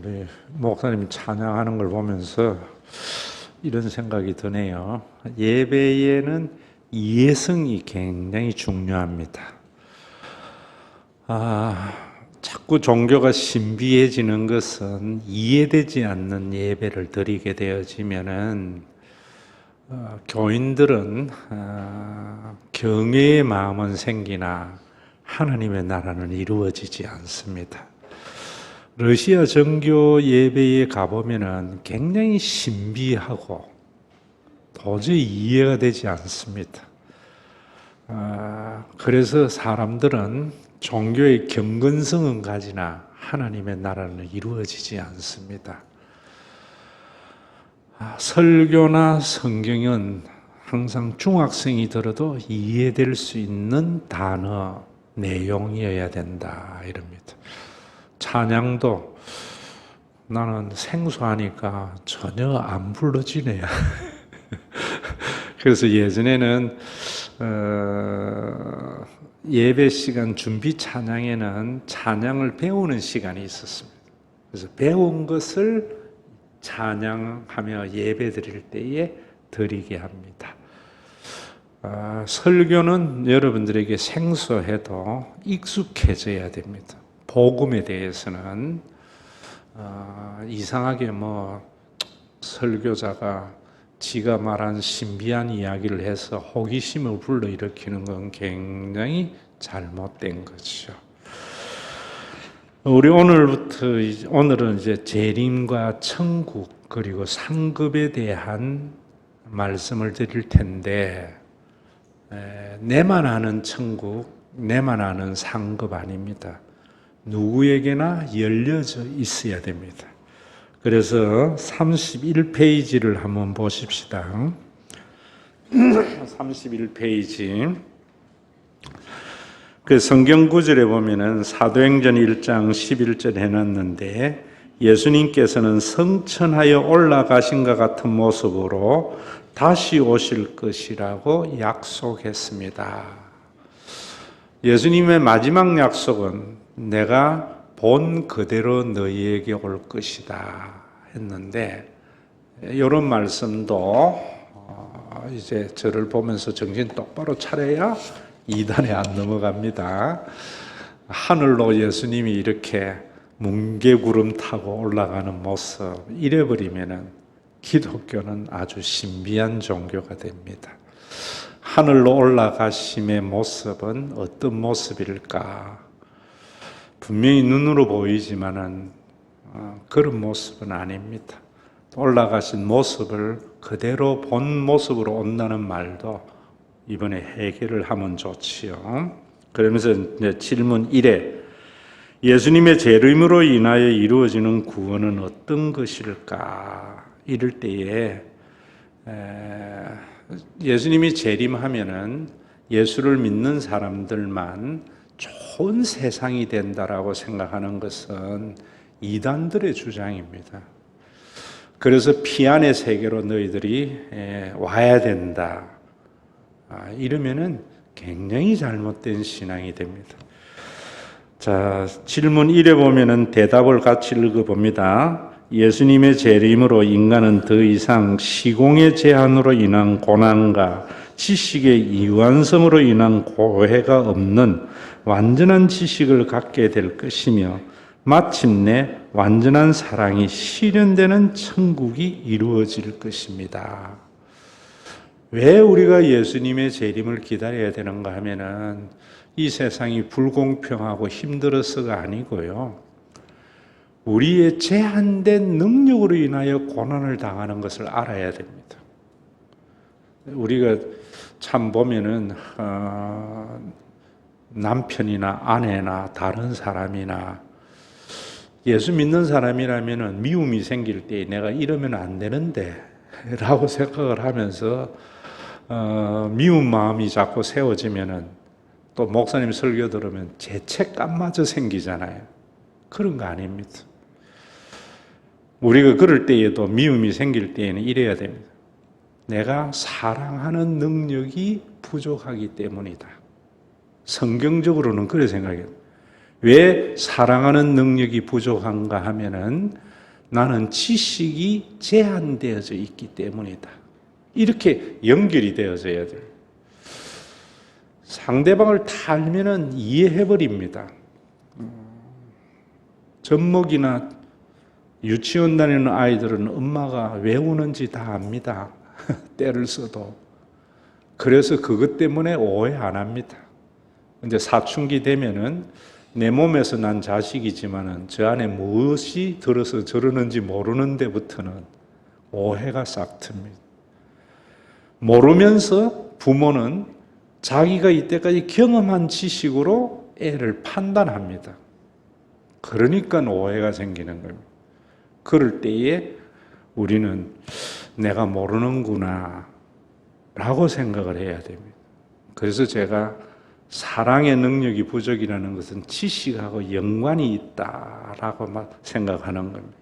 우리 목사님이 찬양하는 걸 보면서 이런 생각이 드네요. 예배에는 이해성이 굉장히 중요합니다. 자꾸 종교가 신비해지는 것은 이해되지 않는 예배를 드리게 되어지면은 교인들은 경외의 마음은 생기나 하나님의 나라는 이루어지지 않습니다. 러시아 정교 예배에 가보면은 굉장히 신비하고 도저히 이해가 되지 않습니다. 그래서 사람들은 종교의 경건성은 가지나 하나님의 나라는 이루어지지 않습니다. 설교나 성경은 항상 중학생이 들어도 이해될 수 있는 단어, 내용이어야 된다 이럽니다. 찬양도 나는 생소하니까 전혀 안 불러지네요. 그래서 예전에는 예배 시간 준비 찬양에는 찬양을 배우는 시간이 있었습니다. 그래서 배운 것을 찬양하며 예배 드릴 때에 드리게 합니다. 설교는 여러분들에게 생소해도 익숙해져야 됩니다. 복음에 대해서는 이상하게 설교자가 지가 말한 신비한 이야기를 해서 호기심을 불러일으키는 건 굉장히 잘못된 거죠. 우리 오늘은 이제 재림과 천국 그리고 상급에 대한 말씀을 드릴 텐데, 내만 아는 천국, 내만 아는 상급 아닙니다. 누구에게나 열려져 있어야 됩니다. 그래서 31페이지를 한번 보십시다. 31페이지. 그 성경 구절에 보면은 사도행전 1장 11절 해놨는데, 예수님께서는 성천하여 올라가신과 같은 모습으로 다시 오실 것이라고 약속했습니다. 예수님의 마지막 약속은 내가 본 그대로 너희에게 올 것이다 했는데, 이런 말씀도 이제 저를 보면서 정신 똑바로 차려야 이단에 안 넘어갑니다. 하늘로 예수님이 이렇게 뭉게구름 타고 올라가는 모습 이래버리면은 기독교는 아주 신비한 종교가 됩니다. 하늘로 올라가심의 모습은 어떤 모습일까? 분명히 눈으로 보이지만은 그런 모습은 아닙니다. 올라가신 모습을 그대로 본 모습으로 온다는 말도 이번에 해결을 하면 좋지요. 그러면서 이제 질문 1에 예수님의 재림으로 인하여 이루어지는 구원은 어떤 것일까? 이럴 때에 예수님이 재림하면은 예수를 믿는 사람들만 좋은 세상이 된다라고 생각하는 것은 이단들의 주장입니다. 그래서 피안의 세계로 너희들이 와야 된다. 이러면은 굉장히 잘못된 신앙이 됩니다. 자, 질문 1에 보면은 대답을 같이 읽어봅니다. 예수님의 재림으로 인간은 더 이상 시공의 제한으로 인한 고난과 지식의 이완성으로 인한 고해가 없는 완전한 지식을 갖게 될 것이며 마침내 완전한 사랑이 실현되는 천국이 이루어질 것입니다. 왜 우리가 예수님의 재림을 기다려야 되는가 하면은 이 세상이 불공평하고 힘들어서가 아니고요. 우리의 제한된 능력으로 인하여 고난을 당하는 것을 알아야 됩니다. 우리가 참 보면은 남편이나 아내나 다른 사람이나 예수 믿는 사람이라면은 미움이 생길 때 내가 이러면 안 되는데 라고 생각을 하면서 미운 마음이 자꾸 세워지면은 또 목사님 설교 들으면 죄책감마저 생기잖아요. 그런 거 아닙니다. 우리가 그럴 때에도 미움이 생길 때에는 이래야 됩니다. 내가 사랑하는 능력이 부족하기 때문이다. 성경적으로는 그렇게 생각해요. 왜 사랑하는 능력이 부족한가 하면은 나는 지식이 제한되어져 있기 때문이다. 이렇게 연결이 되어져야 돼요. 상대방을 다 알면은 이해해버립니다. 젖먹이나 유치원 다니는 아이들은 엄마가 왜 우는지 다 압니다. 때를 써도. 그래서 그것 때문에 오해 안 합니다. 근데 사춘기 되면은 내 몸에서 난 자식이지만은 저 안에 무엇이 들어서 저러는지 모르는 데부터는 오해가 싹 틉니다. 모르면서 부모는 자기가 이때까지 경험한 지식으로 애를 판단합니다. 그러니까 오해가 생기는 겁니다. 그럴 때에 우리는 내가 모르는구나 라고 생각을 해야 됩니다. 그래서 제가 사랑의 능력이 부족이라는 것은 지식하고 연관이 있다라고 생각하는 겁니다.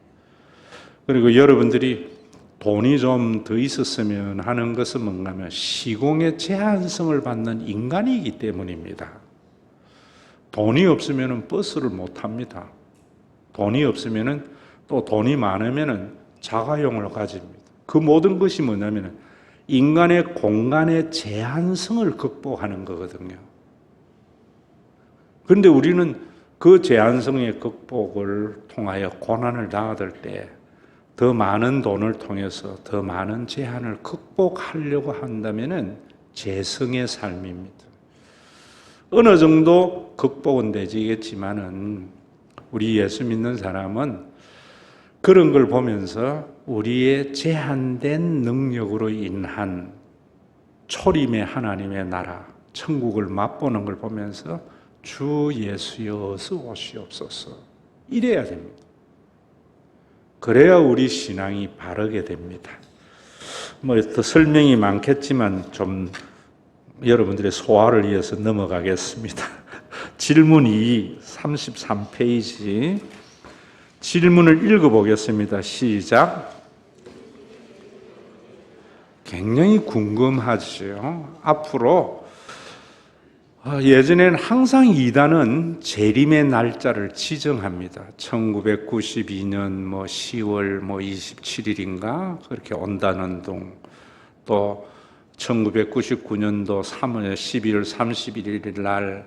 그리고 여러분들이 돈이 좀 더 있었으면 하는 것은 뭔가 하면 시공의 제한성을 받는 인간이기 때문입니다. 돈이 없으면 버스를 못 합니다. 돈이 없으면 또 돈이 많으면 자가용을 가집니다. 그 모든 것이 뭐냐면 인간의 공간의 제한성을 극복하는 거거든요. 그런데 우리는 그 제한성의 극복을 통하여 고난을 당할 때 더 많은 돈을 통해서 더 많은 제한을 극복하려고 한다면 재성의 삶입니다. 어느 정도 극복은 되지겠지만은 우리 예수 믿는 사람은 그런 걸 보면서 우리의 제한된 능력으로 인한 초림의 하나님의 나라, 천국을 맛보는 걸 보면서 주 예수여 어서 오시옵소서 이래야 됩니다. 그래야 우리 신앙이 바르게 됩니다. 더 설명이 많겠지만 좀 여러분들의 소화를 위해서 넘어가겠습니다. 질문 2, 33페이지. 질문을 읽어보겠습니다. 시작. 굉장히 궁금하죠. 앞으로 예전에는 항상 이단은 재림의 날짜를 지정합니다. 1992년 10월 27일인가 그렇게 온다는 둥, 또 1999년도 3월 11월 31일 날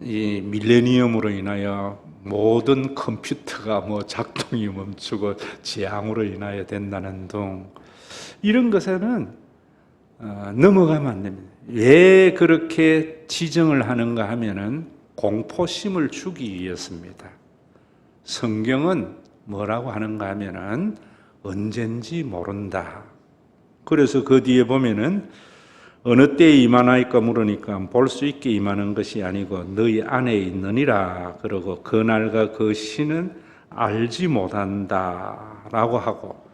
이 밀레니엄으로 인하여 모든 컴퓨터가 작동이 멈추고 재앙으로 인하여 된다는 둥, 이런 것에는 넘어가면 안 됩니다. 왜 그렇게 지정을 하는가 하면은 공포심을 주기 위해서입니다. 성경은 뭐라고 하는가 하면은 언젠지 모른다. 그래서 그 뒤에 보면은 어느 때에 임하나이까 물으니까 볼 수 있게 임하는 것이 아니고 너희 안에 있느니라. 그러고 그날과 그 시는 알지 못한다 라고 하고,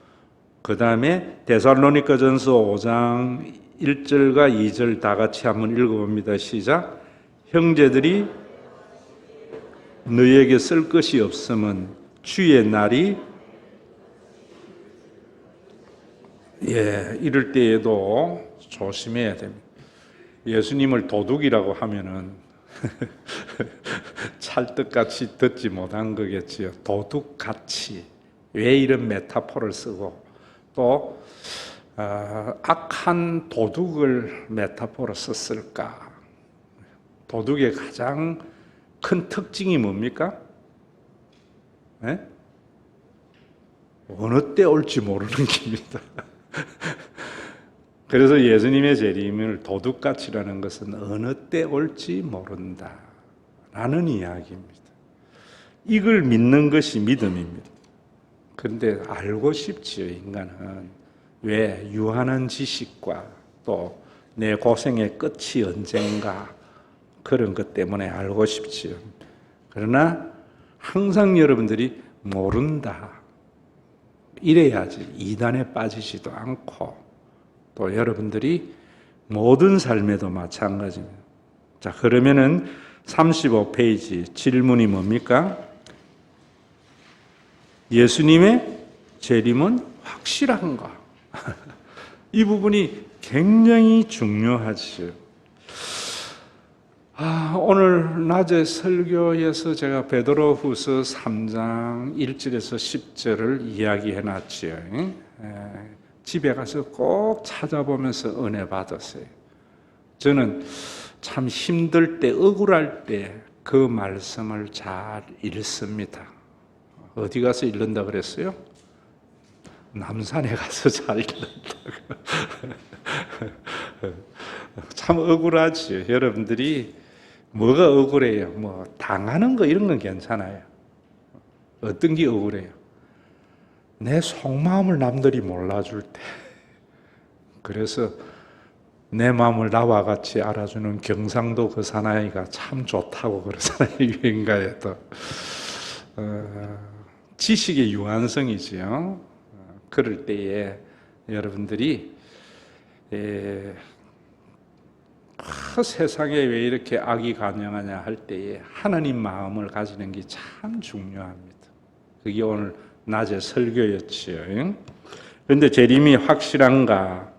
그 다음에 데살로니가전서 5장 1절과 2절 다 같이 한번 읽어봅니다. 시작. 형제들이 너희에게 쓸 것이 없으면 주의 날이 이럴 때에도 조심해야 됩니다. 예수님을 도둑이라고 하면은 찰떡같이 듣지 못한 거겠지요. 도둑같이. 왜 이런 메타포를 쓰고 또 악한 도둑을 메타포로 썼을까? 도둑의 가장 큰 특징이 뭡니까? 네? 어느 때 올지 모르는 겁니다. 그래서 예수님의 재림을 도둑같이라는 것은 어느 때 올지 모른다 라는 이야기입니다. 이걸 믿는 것이 믿음입니다. 그런데 알고 싶지요, 인간은. 왜? 유한한 지식과 또 내 고생의 끝이 언젠가 그런 것 때문에 알고 싶지요. 그러나 항상 여러분들이 모른다 이래야지 이단에 빠지지도 않고, 또 여러분들이 모든 삶에도 마찬가지입니다. 자, 그러면은 35페이지 질문이 뭡니까? 예수님의 재림은 확실한가? 이 부분이 굉장히 중요하죠. 오늘 낮에 설교에서 제가 베드로후서 3장 1절에서 10절을 이야기해 놨지요. 집에 가서 꼭 찾아보면서 은혜 받았어요. 저는 참 힘들 때, 억울할 때 그 말씀을 잘 읽습니다. 어디 가서 읽는다 그랬어요? 남산에 가서 잘 읽는다고. 참 억울하지. 여러분들이 뭐가 억울해요? 뭐 당하는 거 이런 건 괜찮아요. 어떤 게 억울해요? 내 속마음을 남들이 몰라줄 때. 그래서 내 마음을 나와 같이 알아주는 경상도 그 사나이가 참 좋다고 그러잖아요. 유행가에도. 지식의 유한성이지요. 그럴 때에 여러분들이 세상에 왜 이렇게 악이 간영하냐 할 때에 하나님 마음을 가지는 게 참 중요합니다. 그게 오늘 낮에 설교였지요. 그런데 재림이 확실한가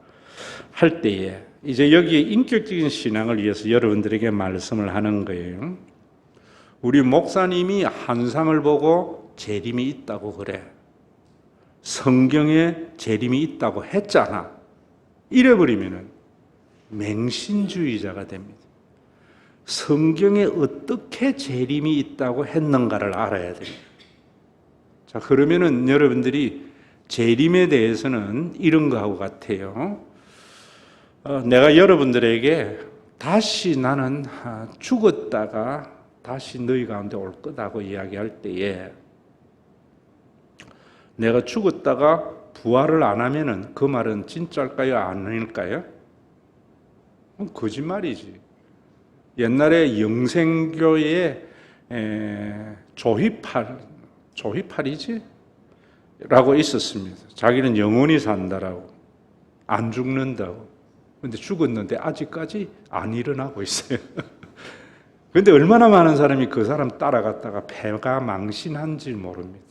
할 때에 이제 여기에 인격적인 신앙을 위해서 여러분들에게 말씀을 하는 거예요. 우리 목사님이 환상을 보고 재림이 있다고 그래. 성경에 재림이 있다고 했잖아. 이래버리면은 맹신주의자가 됩니다. 성경에 어떻게 재림이 있다고 했는가를 알아야 됩니다. 자, 그러면은 여러분들이 재림에 대해서는 이런 거하고 같아요. 내가 여러분들에게 다시 나는 죽었다가 다시 너희 가운데 올 거다고 이야기할 때에 내가 죽었다가 부활을 안 하면은 그 말은 진짜일까요? 아닐까요? 거짓말이지. 옛날에 영생교회에 조희팔이지? 라고 있었습니다. 자기는 영원히 산다라고. 안 죽는다고. 근데 죽었는데 아직까지 안 일어나고 있어요. 근데 얼마나 많은 사람이 그 사람 따라갔다가 배가 망신한지 모릅니다.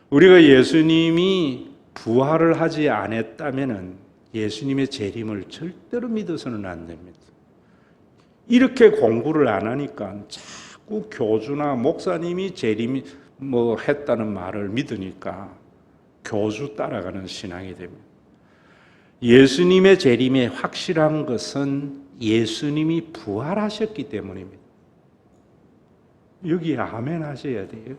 우리가 예수님이 부활을 하지 않았다면은 예수님의 재림을 절대로 믿어서는 안 됩니다. 이렇게 공부를 안 하니까 자꾸 교주나 목사님이 재림이 뭐 했다는 말을 믿으니까 교주 따라가는 신앙이 됩니다. 예수님의 재림에 확실한 것은 예수님이 부활하셨기 때문입니다. 여기 아멘 하셔야 돼요.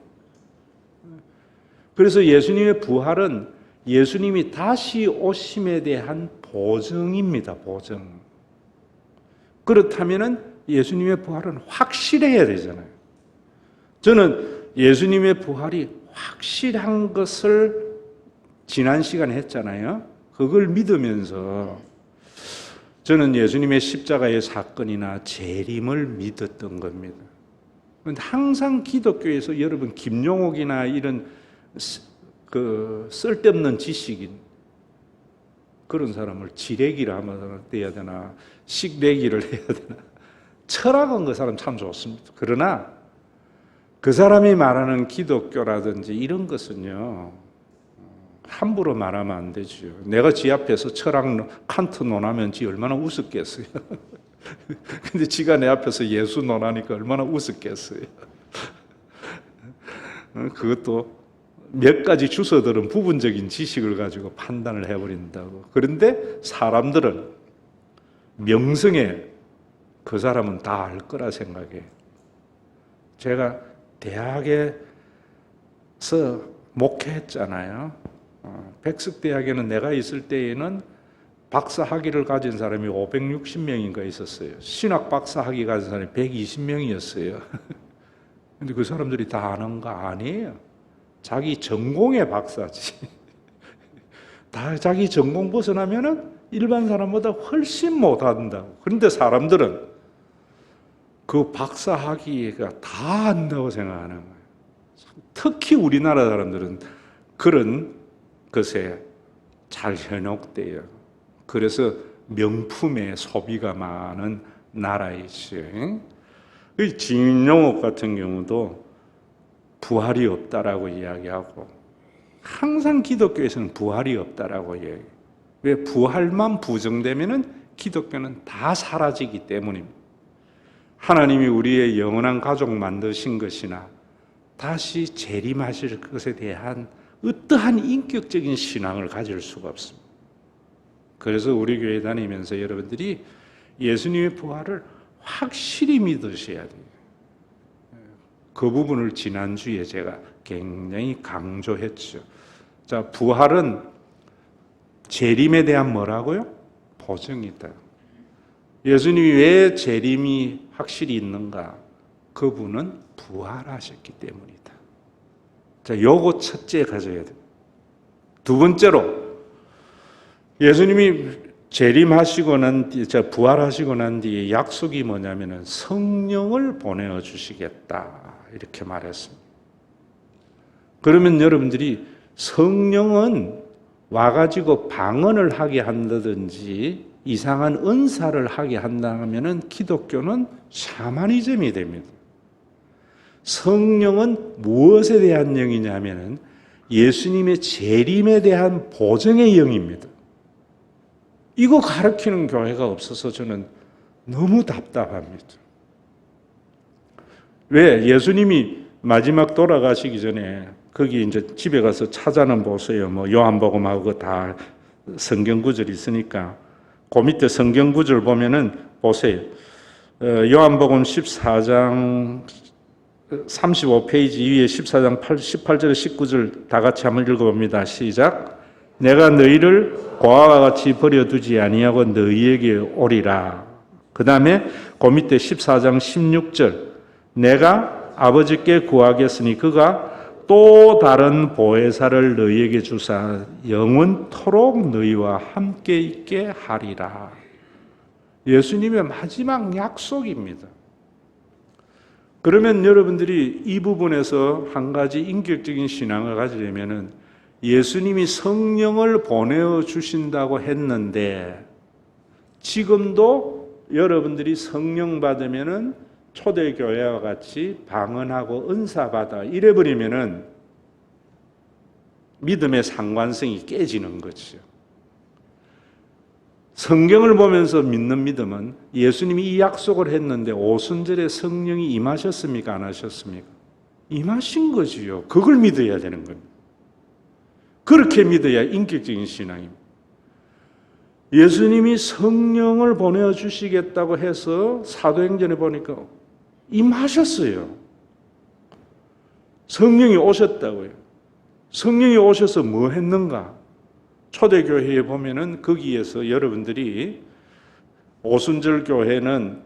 그래서 예수님의 부활은 예수님이 다시 오심에 대한 보증입니다. 보증. 그렇다면 예수님의 부활은 확실해야 되잖아요. 저는 예수님의 부활이 확실한 것을 지난 시간에 했잖아요. 그걸 믿으면서 저는 예수님의 십자가의 사건이나 재림을 믿었던 겁니다. 그런데 항상 기독교에서 여러분 김용옥이나 이런 그 쓸데없는 지식인 그런 사람을 지레기를 하면 해야 되나 식레기를 해야 되나 철학은 그 사람 참 좋습니다. 그러나 그 사람이 말하는 기독교라든지 이런 것은요 함부로 말하면 안 되죠. 내가 지 앞에서 철학 칸트 논하면 지 얼마나 우습겠어요. 근데 지가 내 앞에서 예수 논하니까 얼마나 우습겠어요. 그것도 몇 가지 주워들은 부분적인 지식을 가지고 판단을 해버린다고. 그런데 사람들은 명성에 그 사람은 다 알 거라 생각해요. 제가 대학에서 목회했잖아요. 백석대학에는 내가 있을 때에는 박사 학위를 가진 사람이 560명인가 있었어요. 신학 박사 학위 가진 사람이 120명이었어요. 근데 그 사람들이 다 아는 거 아니에요. 자기 전공의 박사지. 다 자기 전공 벗어나면은 일반 사람보다 훨씬 못한다고. 그런데 사람들은 그 박사 학위가 다 안다고 생각하는 거예요. 특히 우리나라 사람들은 그런 것에 잘 현혹돼요. 그래서 명품의 소비가 많은 나라이죠. 진용옥 같은 경우도 부활이 없다라고 이야기하고 항상 기독교에서는 부활이 없다라고 이야기해요. 왜 부활만 부정되면은 기독교는 다 사라지기 때문입니다. 하나님이 우리의 영원한 가족 만드신 것이나 다시 재림하실 것에 대한 어떠한 인격적인 신앙을 가질 수가 없습니다. 그래서 우리 교회 다니면서 여러분들이 예수님의 부활을 확실히 믿으셔야 돼요. 그 부분을 지난주에 제가 굉장히 강조했죠. 자, 부활은 재림에 대한 뭐라고요? 보증이다. 예수님이 왜 재림이 확실히 있는가? 그분은 부활하셨기 때문이다. 자, 요거 첫째 가져야 돼요. 두 번째로, 예수님이 재림하시고 난 뒤, 부활하시고 난 뒤에 약속이 뭐냐면은 성령을 보내어 주시겠다. 이렇게 말했습니다. 그러면 여러분들이 성령은 와가지고 방언을 하게 한다든지 이상한 은사를 하게 한다면은 기독교는 샤머니즘이 됩니다. 성령은 무엇에 대한 영이냐면은 예수님의 재림에 대한 보증의 영입니다. 이거 가르치는 교회가 없어서 저는 너무 답답합니다. 왜? 예수님이 마지막 돌아가시기 전에 거기 이제 집에 가서 찾아는 보세요. 뭐 요한복음하고 다 성경 구절이 있으니까 그 밑에 성경 구절 보면은 보세요. 요한복음 14장 35페이지 위에 14장 18절 19절 다 같이 한번 읽어봅니다. 시작. 내가 너희를 고아와 같이 버려두지 아니하고 너희에게 오리라. 그 다음에 그 밑에 14장 16절 내가 아버지께 구하겠으니 그가 또 다른 보혜사를 너희에게 주사 영원토록 너희와 함께 있게 하리라. 예수님의 마지막 약속입니다. 그러면 여러분들이 이 부분에서 한 가지 인격적인 신앙을 가지려면은 예수님이 성령을 보내어 주신다고 했는데 지금도 여러분들이 성령 받으면은 초대교회와 같이 방언하고 은사받아 이래버리면은 믿음의 상관성이 깨지는 거죠. 성경을 보면서 믿는 믿음은 예수님이 이 약속을 했는데 오순절에 성령이 임하셨습니까? 안 하셨습니까? 임하신 거지요. 그걸 믿어야 되는 겁니다. 그렇게 믿어야 인격적인 신앙입니다. 예수님이 성령을 보내주시겠다고 해서 사도행전에 보니까 임하셨어요. 성령이 오셨다고요. 성령이 오셔서 뭐 했는가? 초대교회에 보면은 거기에서 여러분들이 오순절 교회는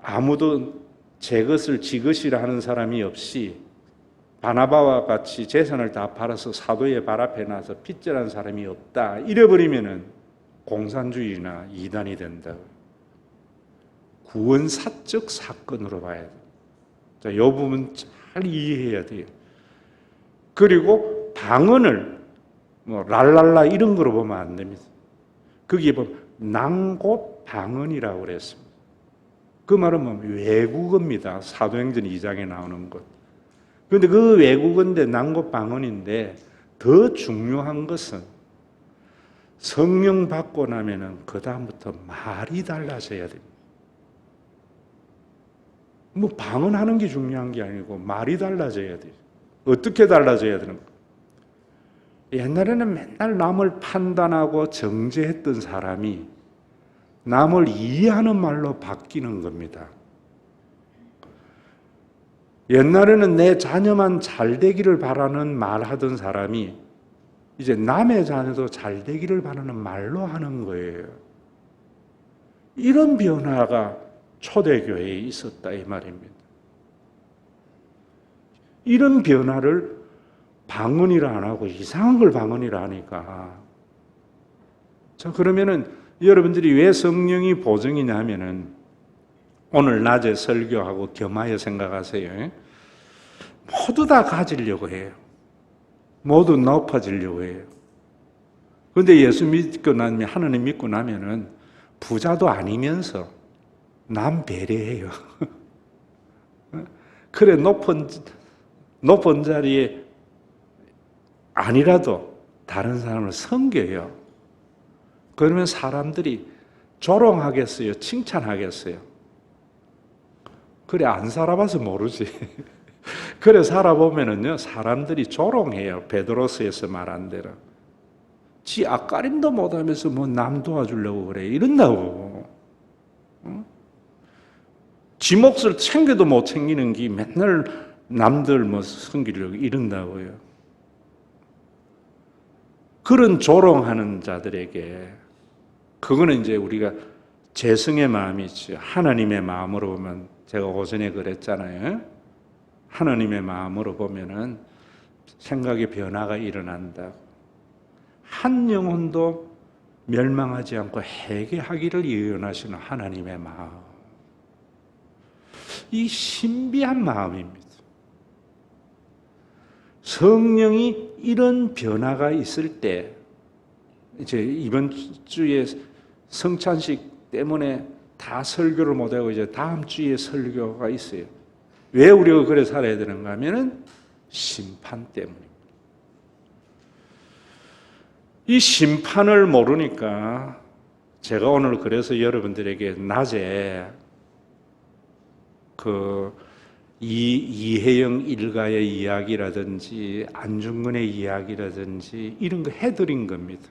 아무도 제 것을 지 것이라 하는 사람이 없이 바나바와 같이 재산을 다 팔아서 사도의 발 앞에 나서 핏절한 사람이 없다. 이래버리면은 공산주의나 이단이 된다. 구원사적 사건으로 봐야 돼요. 자, 이 부분 잘 이해해야 돼요. 그리고 방언을 뭐 랄랄라 이런 거로 보면 안 됩니다. 거기에 보면 낭곧 방언이라고 그랬습니다. 그 말은 뭐 외국어입니다. 사도행전 2장에 나오는 것. 그런데 그 외국어인데 낭곧 방언인데 더 중요한 것은 성령 받고 나면은 그 다음부터 말이 달라져야 됩니다. 뭐 방언하는 게 중요한 게 아니고 말이 달라져야 돼요. 어떻게 달라져야 되는가? 옛날에는 맨날 남을 판단하고 정죄했던 사람이 남을 이해하는 말로 바뀌는 겁니다. 옛날에는 내 자녀만 잘 되기를 바라는 말 하던 사람이 이제 남의 자녀도 잘 되기를 바라는 말로 하는 거예요. 이런 변화가 초대교회에 있었다 이 말입니다. 이런 변화를 방언이라 안 하고 이상한 걸 방언이라 하니까. 자, 그러면은 여러분들이 왜 성령이 보증이냐 하면은 오늘 낮에 설교하고 겸하여 생각하세요. 모두 다 가지려고 해요. 모두 높아지려고 해요. 그런데 예수 믿고 나면, 하나님 믿고 나면은 부자도 아니면서 남 배려해요. 그래, 높은 자리에 아니라도 다른 사람을 섬겨요. 그러면 사람들이 조롱하겠어요? 칭찬하겠어요? 그래, 안 살아봐서 모르지. 그래, 살아보면은요, 사람들이 조롱해요. 베드로서에서 말한 대로. 지 앞가림도 못하면서 뭐 남 도와주려고 그래. 이런다고. 응? 지 몫을 챙겨도 못 챙기는 게 맨날 남들 뭐 섬기려고 이런다고요. 그런 조롱하는 자들에게, 그거는 이제 우리가 재성의 마음이죠. 하나님의 마음으로 보면, 제가 오전에 그랬잖아요. 하나님의 마음으로 보면은 생각의 변화가 일어난다. 한 영혼도 멸망하지 않고 회개하기를 예언하시는 하나님의 마음. 이 신비한 마음입니다. 성령이 이런 변화가 있을 때, 이제 이번 주에 성찬식 때문에 다 설교를 못하고 이제 다음 주에 설교가 있어요. 왜 우리가 그래 살아야 되는가 하면은 심판 때문입니다. 이 심판을 모르니까 제가 오늘 그래서 여러분들에게 낮에 이혜영 일가의 이야기라든지 안중근의 이야기라든지 이런 거 해드린 겁니다.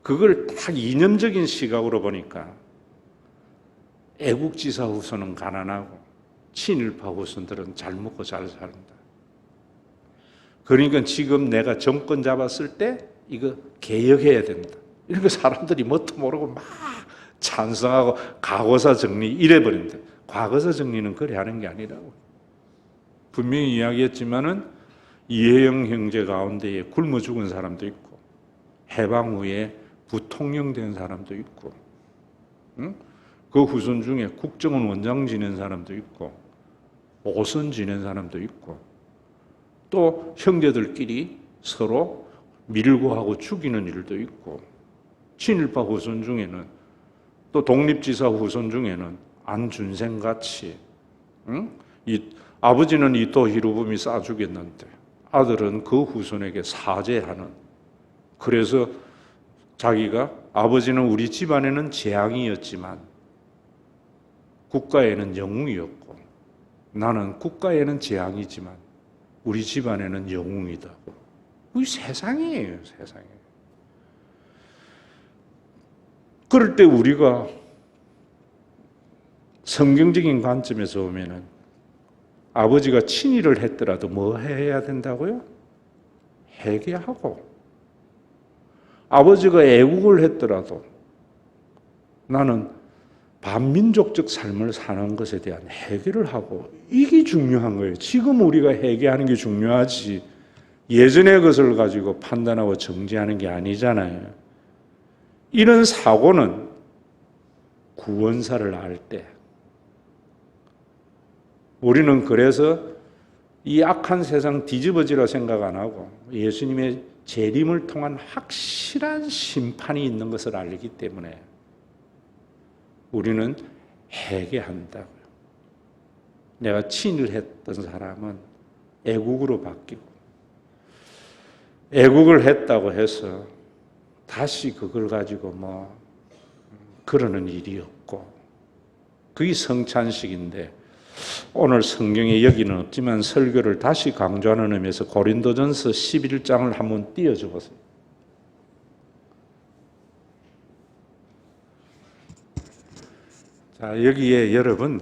그걸 딱 이념적인 시각으로 보니까 애국지사 후손은 가난하고 친일파 후손들은 잘 먹고 잘 산다. 그러니까 지금 내가 정권 잡았을 때 이거 개혁해야 된다. 이런 거 사람들이 뭣도 모르고 막 찬성하고 과거사 정리 이래버린다. 과거사 정리는 그래 하는 게 아니라고. 분명히 이야기했지만은 이혜영 형제 가운데에 굶어 죽은 사람도 있고 해방 후에 부통령 된 사람도 있고, 응? 그 후손 중에 국정원 원장 지낸 사람도 있고 오선 지낸 사람도 있고 또 형제들끼리 서로 밀고 하고 죽이는 일도 있고, 친일파 후손 중에는 또 독립지사 후손 중에는 안준생 같이, 응? 아버지는 이토 히로부미 쏴 죽였는데 아들은 그 후손에게 사죄하는, 그래서 자기가 아버지는 우리 집안에는 재앙이었지만 국가에는 영웅이었고 나는 국가에는 재앙이지만 우리 집안에는 영웅이다고. 이 세상이에요, 세상에. 그럴 때 우리가 성경적인 관점에서 보면은 아버지가 친일을 했더라도 뭐 해야 된다고요? 회개하고, 아버지가 애국을 했더라도 나는 반민족적 삶을 사는 것에 대한 회개를 하고, 이게 중요한 거예요. 지금 우리가 회개하는 게 중요하지 예전의 것을 가지고 판단하고 정죄하는 게 아니잖아요. 이런 사고는 구원사를 알 때, 우리는 그래서 이 악한 세상 뒤집어지라 생각 안 하고 예수님의 재림을 통한 확실한 심판이 있는 것을 알기 때문에 우리는 회개한다고요. 내가 친일했던 사람은 애국으로 바뀌고, 애국을 했다고 해서 다시 그걸 가지고 뭐 그러는 일이 없고, 그게 성찬식인데, 오늘 성경에 여기는 없지만 설교를 다시 강조하는 의미에서 고린도전서 11장을 한번 띄워줘 보세요. 자, 여기에 여러분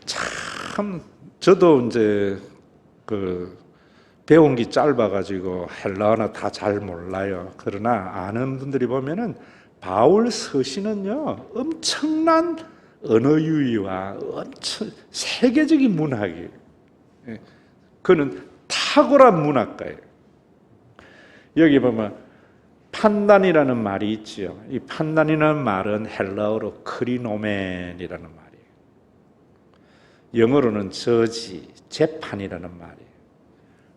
참 저도 이제 배운 게 짧아가지고 헬라어나 다 잘 몰라요. 그러나 아는 분들이 보면은 바울 서신은요 엄청난 언어 유희와 엄청 세계적인 문학이에요. 그는 탁월한 문학가예요. 여기 보면 판단이라는 말이 있지요. 이 판단이라는 말은 헬라어로 크리노멘이라는 말이에요. 영어로는 저지, 재판이라는 말이에요.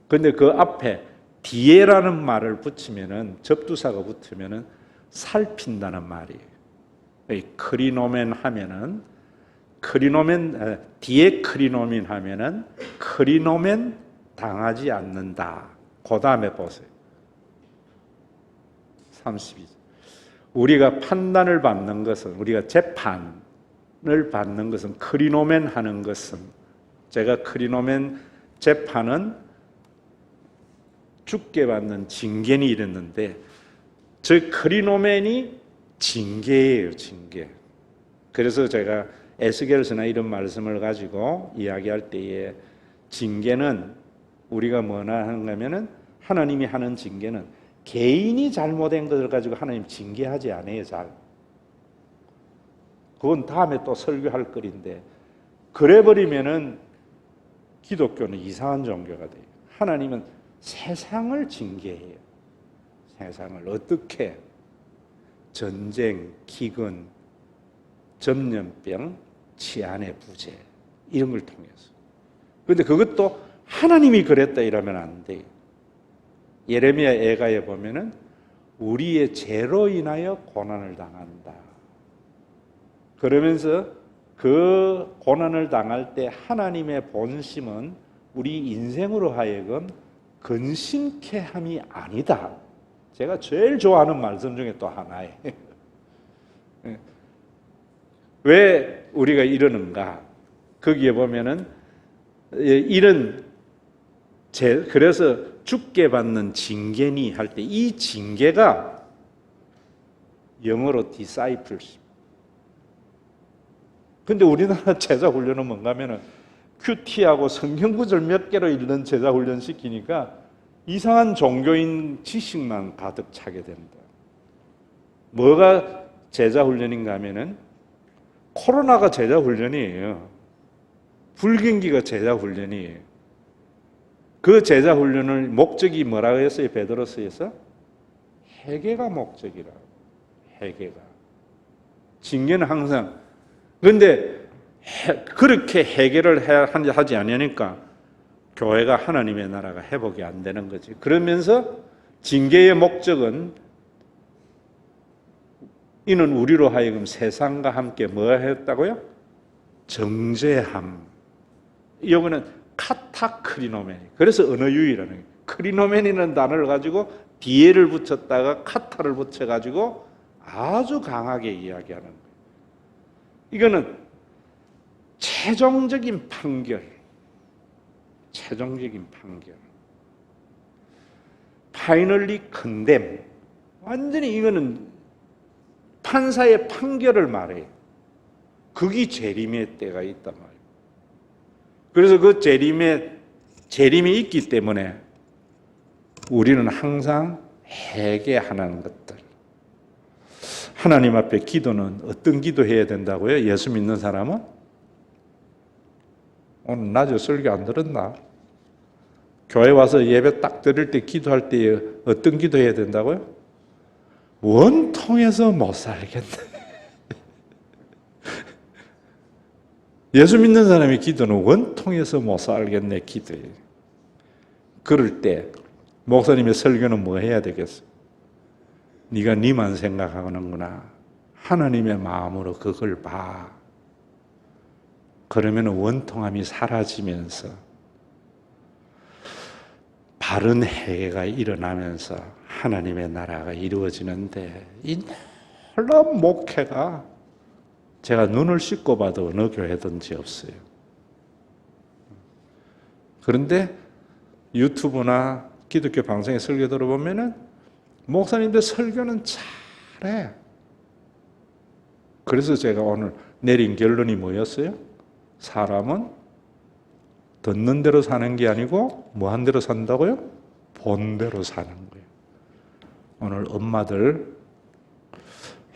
그런데 그 앞에 디에라는 말을 붙이면은, 접두사가 붙으면은 살핀다는 말이에요. 크리노멘 하면은 뒤에 크리노멘 하면은 크리노멘 당하지 않는다. 그 다음에 보세요. 32. 우리가 판단을 받는 것은, 우리가 재판, 받는 것은 크리노멘 하는 것은 제가 크리노멘 재판은 죽게 받는 징계니 이랬는데 저 크리노멘이 징계예요, 징계. 그래서 제가 에스겔서나 이런 말씀을 가지고 이야기할 때에 징계는 우리가 뭐나 하는가 하면은 하나님이 하는 징계는 개인이 잘못한 것을 가지고 하나님 징계하지 않아요, 잘. 그건 다음에 또 설교할 거리인데 그래 버리면은 기독교는 이상한 종교가 돼요. 하나님은 세상을 징계해요. 세상을 어떻게 전쟁, 기근, 전염병, 치안의 부재 이런 걸 통해서. 그런데 그것도 하나님이 그랬다 이러면 안 돼요. 예레미야 애가에 보면은 우리의 죄로 인하여 고난을 당한다. 그러면서 그 고난을 당할 때 하나님의 본심은 우리 인생으로 하여금 근심케 함이 아니다. 제가 제일 좋아하는 말씀 중에 또 하나예요. 왜 우리가 이러는가? 거기에 보면은 이런 그래서 죽게 받는 징계니 할 때 이 징계가 영어로 discipleship. 근데 우리나라 제자 훈련은 뭔가 하면은 큐티하고 성경 구절 몇 개로 읽는 제자 훈련 시키니까 이상한 종교인 지식만 가득 차게 된다. 뭐가 제자 훈련인가 하면은 코로나가 제자 훈련이에요. 불경기가 제자 훈련이에요. 그 제자 훈련을 목적이 뭐라고 했어요? 베드로서에서 회개가 목적이라. 회개가. 징계는 항상. 그런데 그렇게 해결을 하지 않으니까 교회가 하나님의 나라가 회복이 안 되는 거지. 그러면서 징계의 목적은 이는 우리로 하여금 세상과 함께 뭐 했다고요? 정죄함. 이거는 카타크리노멘. 그래서 언어유희라는 거예요. 크리노멘이라는 단어를 가지고 디에를 붙였다가 카타를 붙여가지고 아주 강하게 이야기하는 거예요. 이거는 최종적인 판결. 최종적인 판결. 파이널리 컨뎀. 완전히 이거는 판사의 판결을 말해요. 그게 재림의 때가 있단 말이에요. 그래서 그 재림이 있기 때문에 우리는 항상 회개하는 것들. 하나님 앞에 기도는 어떤 기도해야 된다고요? 예수 믿는 사람은? 오늘 낮에 설교 안 들었나? 교회 와서 예배 딱 드릴 때 기도할 때 어떤 기도해야 된다고요? 원통해서 못 살겠네. 예수 믿는 사람의 기도는 원통해서 못 살겠네 기도예요. 그럴 때 목사님의 설교는 뭐 해야 되겠어? 네가 네만 생각하는구나. 하나님의 마음으로 그걸 봐. 그러면 원통함이 사라지면서 바른 회개가 일어나면서 하나님의 나라가 이루어지는데 이 놀라운 목회가 제가 눈을 씻고 봐도 어느 교회든지 없어요. 그런데 유튜브나 기독교 방송의 설교 들어보면은 목사님들 설교는 잘해. 그래서 제가 오늘 내린 결론이 뭐였어요? 사람은 듣는 대로 사는 게 아니고 뭐 한 대로 산다고요? 본대로 사는 거예요. 오늘 엄마들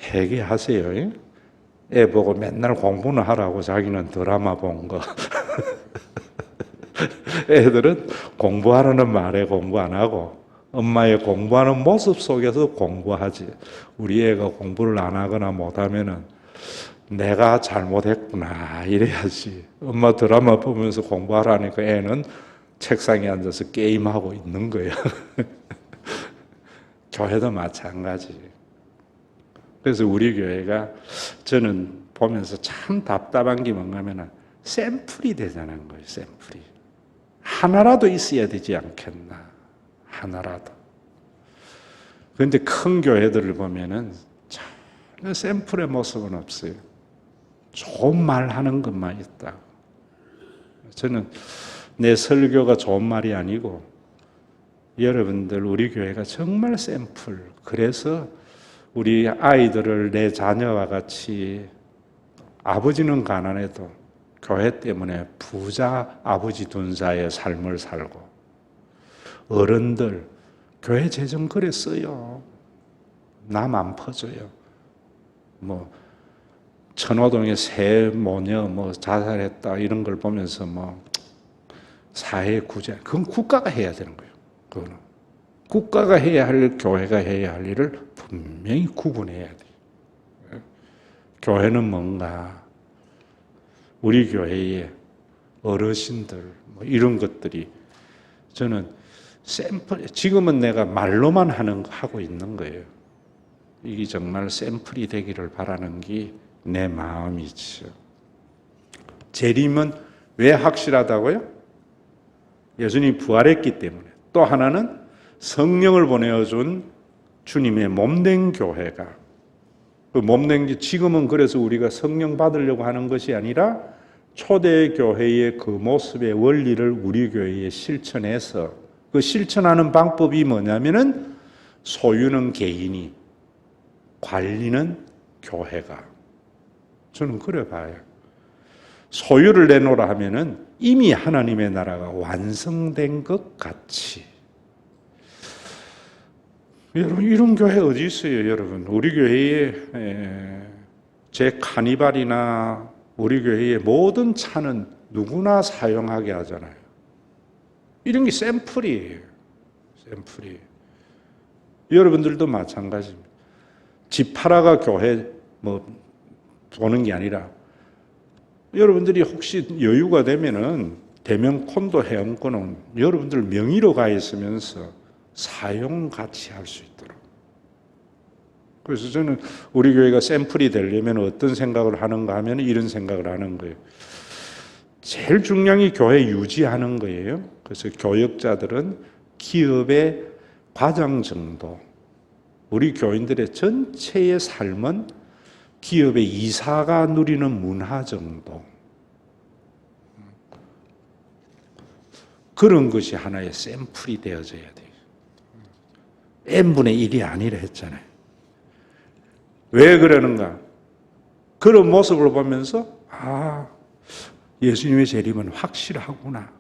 회개하세요. 애 보고 맨날 공부는 하라고 자기는 드라마 본 거. 애들은 공부하라는 말에 공부 안 하고 엄마의 공부하는 모습 속에서 공부하지. 우리 애가 공부를 안 하거나 못하면은 내가 잘못했구나 이래야지. 엄마 드라마 보면서 공부하라니까 애는 책상에 앉아서 게임하고 있는 거예요. 교회도 마찬가지. 그래서 우리 교회가 저는 보면서 참 답답한 게 뭔가 하면 샘플이 되자는 거예요. 샘플이. 하나라도 있어야 되지 않겠나. 하나라도. 그런데 큰 교회들을 보면은 참 샘플의 모습은 없어요. 좋은 말 하는 것만 있다. 저는 내 설교가 좋은 말이 아니고 여러분들 우리 교회가 정말 샘플. 그래서 우리 아이들을 내 자녀와 같이 아버지는 가난해도 교회 때문에 부자 아버지 둔사의 삶을 살고 어른들 교회 재정 그래 써요. 남 안 퍼줘요. 뭐 천호동의 새 모녀 자살했다 이런 걸 보면서 사회 구제 그건 국가가 해야 되는 거예요. 그거는 국가가 해야 할 교회가 해야 할 일을 분명히 구분해야 돼요. 교회는 뭔가 우리 교회의 어르신들 이런 것들이 저는 샘플 지금은 내가 말로만 하고 있는 거예요. 이게 정말 샘플이 되기를 바라는 게 내 마음이죠. 재림은 왜 확실하다고요? 예수님이 부활했기 때문에. 또 하나는 성령을 보내어준 주님의 몸된 교회가 그 몸된 게 지금은 그래서 우리가 성령 받으려고 하는 것이 아니라 초대 교회의 그 모습의 원리를 우리 교회에 실천해서 그 실천하는 방법이 뭐냐면은 소유는 개인이 관리는 교회가 저는 그래 봐요. 소유를 내놓으라 하면은 이미 하나님의 나라가 완성된 것 같이. 여러분 이런 교회 어디 있어요, 여러분? 우리 교회에 제 카니발이나 우리 교회의 모든 차는 누구나 사용하게 하잖아요. 이런 게 샘플이에요. 샘플이. 여러분들도 마찬가지입니다. 집 팔아가 교회 보는 게 아니라 여러분들이 혹시 여유가 되면은 대면 콘도 회원권은 여러분들 명의로 가 있으면서 사용 같이 할 수 있도록. 그래서 저는 우리 교회가 샘플이 되려면 어떤 생각을 하는가 하면 이런 생각을 하는 거예요. 제일 중요한 게 교회 유지하는 거예요. 그래서 교역자들은 기업의 과장 정도, 우리 교인들의 전체의 삶은 기업의 이사가 누리는 문화 정도. 그런 것이 하나의 샘플이 되어져야 돼요. n분의 1이 아니라 했잖아요. 왜 그러는가? 그런 모습을 보면서 예수님의 재림은 확실하구나.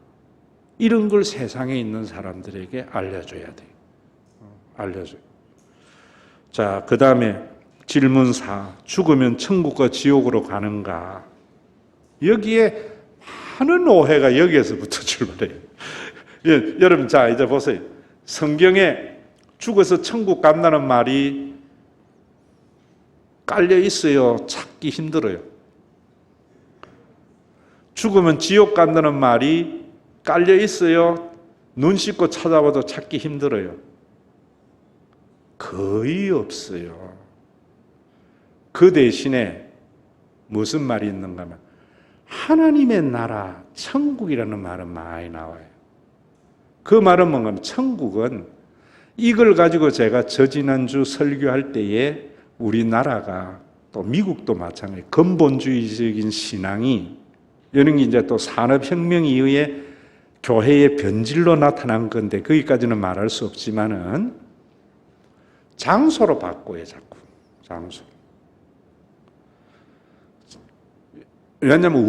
이런 걸 세상에 있는 사람들에게 알려줘야 돼요. 알려줘요. 자, 그 다음에 질문 4. 죽으면 천국과 지옥으로 가는가? 여기에 많은 오해가 여기에서부터 출발해요. 여러분, 자, 이제 보세요. 성경에 죽어서 천국 간다는 말이 깔려 있어요. 찾기 힘들어요. 죽으면 지옥 간다는 말이 깔려 있어요. 눈 씻고 찾아봐도 찾기 힘들어요. 거의 없어요. 그 대신에 무슨 말이 있는가 하면 하나님의 나라, 천국이라는 말은 많이 나와요. 그 말은 뭔가 하면 천국은 이걸 가지고 제가 지난주 설교할 때에 우리나라가 또 미국도 마찬가지 근본주의적인 신앙이 이런 게 이제 또 산업혁명 이후에 교회의 변질로 나타난 건데 거기까지는 말할 수 없지만은 장소로 바꿔요, 자꾸. 장소. 왜냐하면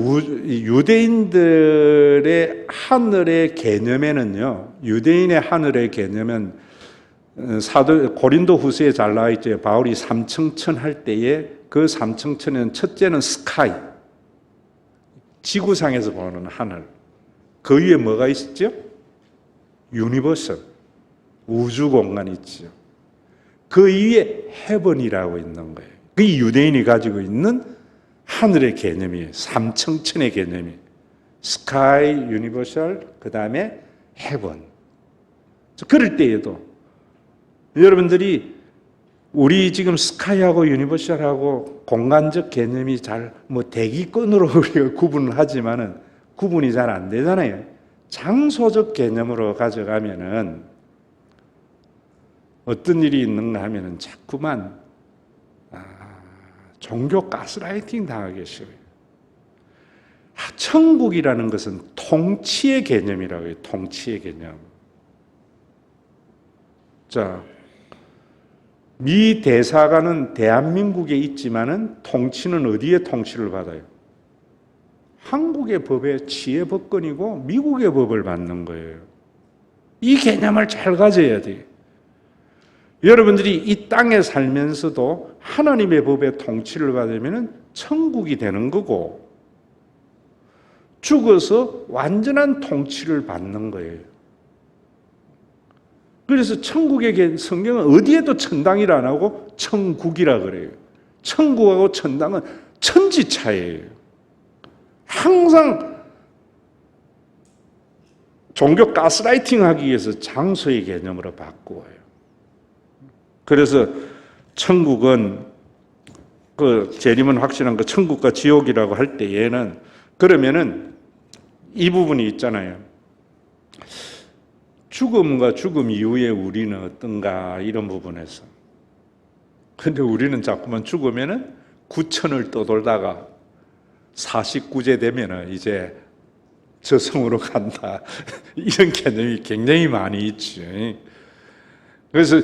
유대인들의 하늘의 개념에는요, 유대인의 하늘의 개념은 고린도 후서에 잘 나와 있죠. 바울이 삼층천 할 때에 그 삼층천에는 첫째는 스카이, 지구상에서 보는 하늘. 그 위에 뭐가 있죠? 유니버설, 우주 공간이 있죠. 그 위에 헤븐이라고 있는 거예요. 그게 유대인이 가지고 있는 하늘의 개념이에요. 삼층천의 개념이. 스카이, 유니버설, 그 다음에 헤븐. 그럴 때에도 여러분들이 우리 지금 스카이하고 유니버설하고 공간적 개념이 잘 대기권으로 우리가 구분을 하지만은 구분이 잘 안 되잖아요. 장소적 개념으로 가져가면은 어떤 일이 있는가 하면은 자꾸만 종교 가스라이팅 당하기 쉬워요. 천국이라는 것은 통치의 개념이라고 해요. 통치의 개념. 자, 미 대사관은 대한민국에 있지만은 통치는 어디에 통치를 받아요? 한국의 법의 치해법권이고 미국의 법을 받는 거예요. 이 개념을 잘 가져야 돼요. 여러분들이 이 땅에 살면서도 하나님의 법의 통치를 받으면 천국이 되는 거고, 죽어서 완전한 통치를 받는 거예요. 그래서 천국의 성경은 어디에도 천당이라 안 하고 천국이라 그래요. 천국하고 천당은 천지차이예요. 항상 종교 가스라이팅 하기 위해서 장소의 개념으로 바꾸어요. 그래서 천국은 그 재림은 확실한 그 천국과 지옥이라고 할 때에는 그러면은 이 부분이 있잖아요. 죽음과 죽음 이후에 우리는 어떤가 이런 부분에서. 근데 우리는 자꾸만 죽으면은 구천을 떠돌다가 49제 되면은 이제 저승으로 간다. 이런 개념이 굉장히 많이 있죠. 그래서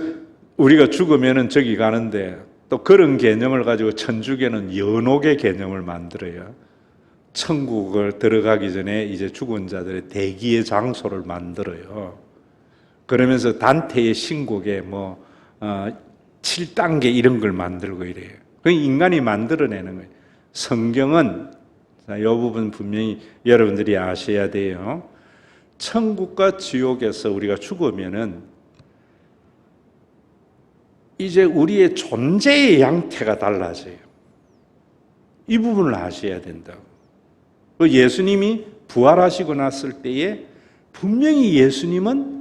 우리가 죽으면은 저기 가는데 또 그런 개념을 가지고 천주교는 연옥의 개념을 만들어요. 천국을 들어가기 전에 이제 죽은 자들의 대기의 장소를 만들어요. 그러면서 단테의 신곡에 7단계 이런 걸 만들고 이래요. 그 인간이 만들어내는 거예요. 성경은 이 부분 분명히 여러분들이 아셔야 돼요. 천국과 지옥에서 우리가 죽으면은 이제 우리의 존재의 양태가 달라져요. 이 부분을 아셔야 된다고. 예수님이 부활하시고 났을 때에 분명히 예수님은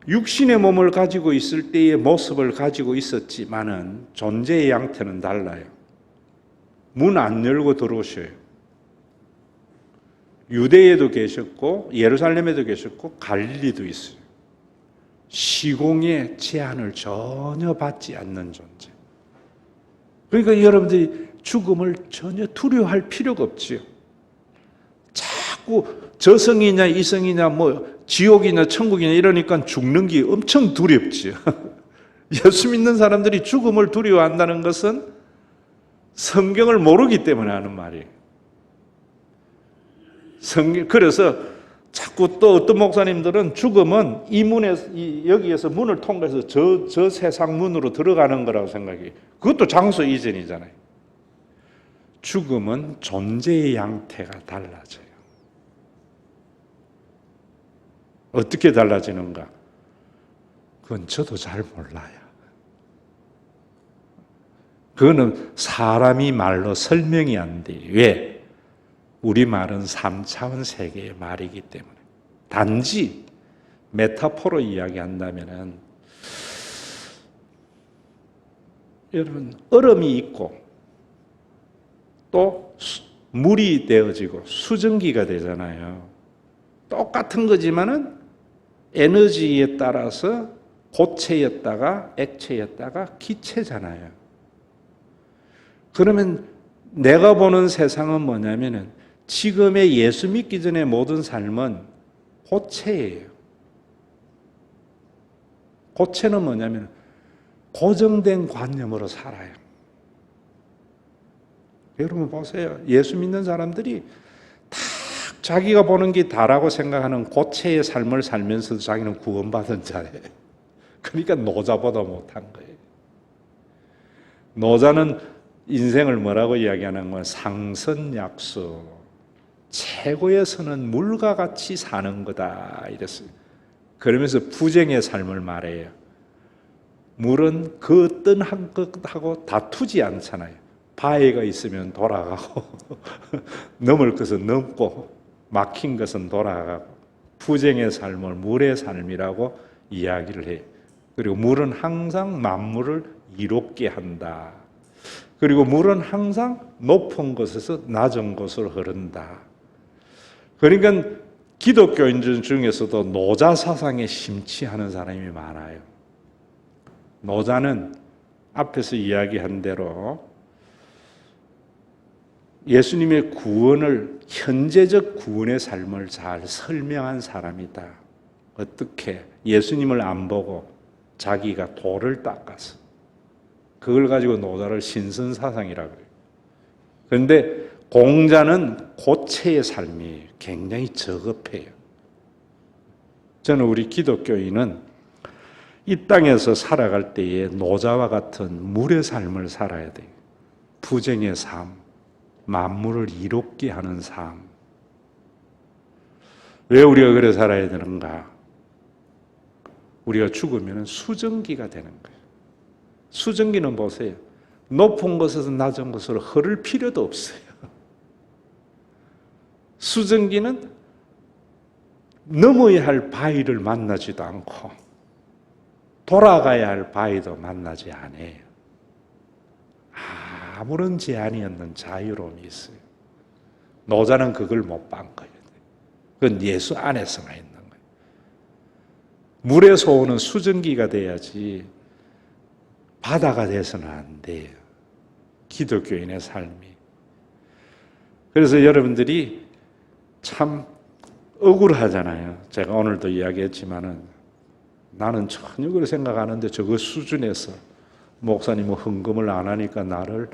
육신의 몸을 가지고 있을 때의 모습을 가지고 있었지만은 존재의 양태는 달라요. 문 안 열고 들어오셔요. 유대에도 계셨고 예루살렘에도 계셨고 갈릴리도 있어요. 시공의 제한을 전혀 받지 않는 존재. 그러니까 여러분들이 죽음을 전혀 두려워할 필요가 없지요. 자꾸 저승이냐 이승이냐 지옥이냐 천국이냐 이러니까 죽는 게 엄청 두렵지요. 예수 믿는 사람들이 죽음을 두려워한다는 것은 성경을 모르기 때문에 하는 말이에요. 그래서 자꾸 또 어떤 목사님들은 죽음은 이 문에 여기에서 문을 통과해서 저 세상 문으로 들어가는 거라고 생각해요. 그것도 장소 이전이잖아요. 죽음은 존재의 양태가 달라져요. 어떻게 달라지는가? 그건 저도 잘 몰라요. 그거는 사람이 말로 설명이 안 돼요. 왜? 우리말은 3차원 세계의 말이기 때문에. 단지 메타포로 이야기한다면은 여러분 얼음이 있고 또 물이 되어지고 수증기가 되잖아요. 똑같은 거지만은 에너지에 따라서 고체였다가 액체였다가 기체잖아요. 그러면 내가 보는 세상은 뭐냐면은 지금의 예수 믿기 전의 모든 삶은 고체예요. 고체는 뭐냐면 고정된 관념으로 살아요. 여러분 보세요. 예수 믿는 사람들이 다 자기가 보는 게 다라고 생각하는 고체의 삶을 살면서도 자기는 구원받은 자예요. 그러니까 노자보다 못한 거예요. 노자는 인생을 뭐라고 이야기하는 건 상선약수. 최고의 선은 물과 같이 사는 거다 이랬어요. 그러면서 부정의 삶을 말해요. 물은 그 어떤 것하고 다투지 않잖아요. 바위가 있으면 돌아가고 넘을 것은 넘고 막힌 것은 돌아가고 부정의 삶을 물의 삶이라고 이야기를 해요. 그리고 물은 항상 만물을 이롭게 한다. 그리고 물은 항상 높은 곳에서 낮은 곳으로 흐른다. 그러니까 기독교인들 중에서도 노자 사상에 심취하는 사람이 많아요. 노자는 앞에서 이야기한 대로 예수님의 구원을, 현재적 구원의 삶을 잘 설명한 사람이다. 어떻게? 예수님을 안 보고 자기가 돌을 닦아서 그걸 가지고 노다를 신선사상이라고 그래요. 그런데 공자는 고체의 삶이 굉장히 저급해요. 저는 우리 기독교인은 이 땅에서 살아갈 때에 노자와 같은 물의 삶을 살아야 돼요. 부정의 삶, 만물을 이롭게 하는 삶. 왜 우리가 그래 살아야 되는가? 우리가 죽으면 수증기가 되는 거예요. 수증기는 보세요. 높은 곳에서 낮은 곳으로 흐를 필요도 없어요. 수증기는 넘어야 할 바위를 만나지도 않고 돌아가야 할 바위도 만나지 않아요. 아무런 제한이 없는 자유로움이 있어요. 노자는 그걸 못 본 거예요. 그건 예수 안에서만 있는 거예요. 물에서 오는 수증기가 돼야지 바다가 돼서는 안 돼요. 기독교인의 삶이. 그래서 여러분들이 참 억울하잖아요. 제가 오늘도 이야기했지만은 나는 전혀 그렇게 생각하는데 저거 수준에서 목사님은 헌금을 안 하니까 나를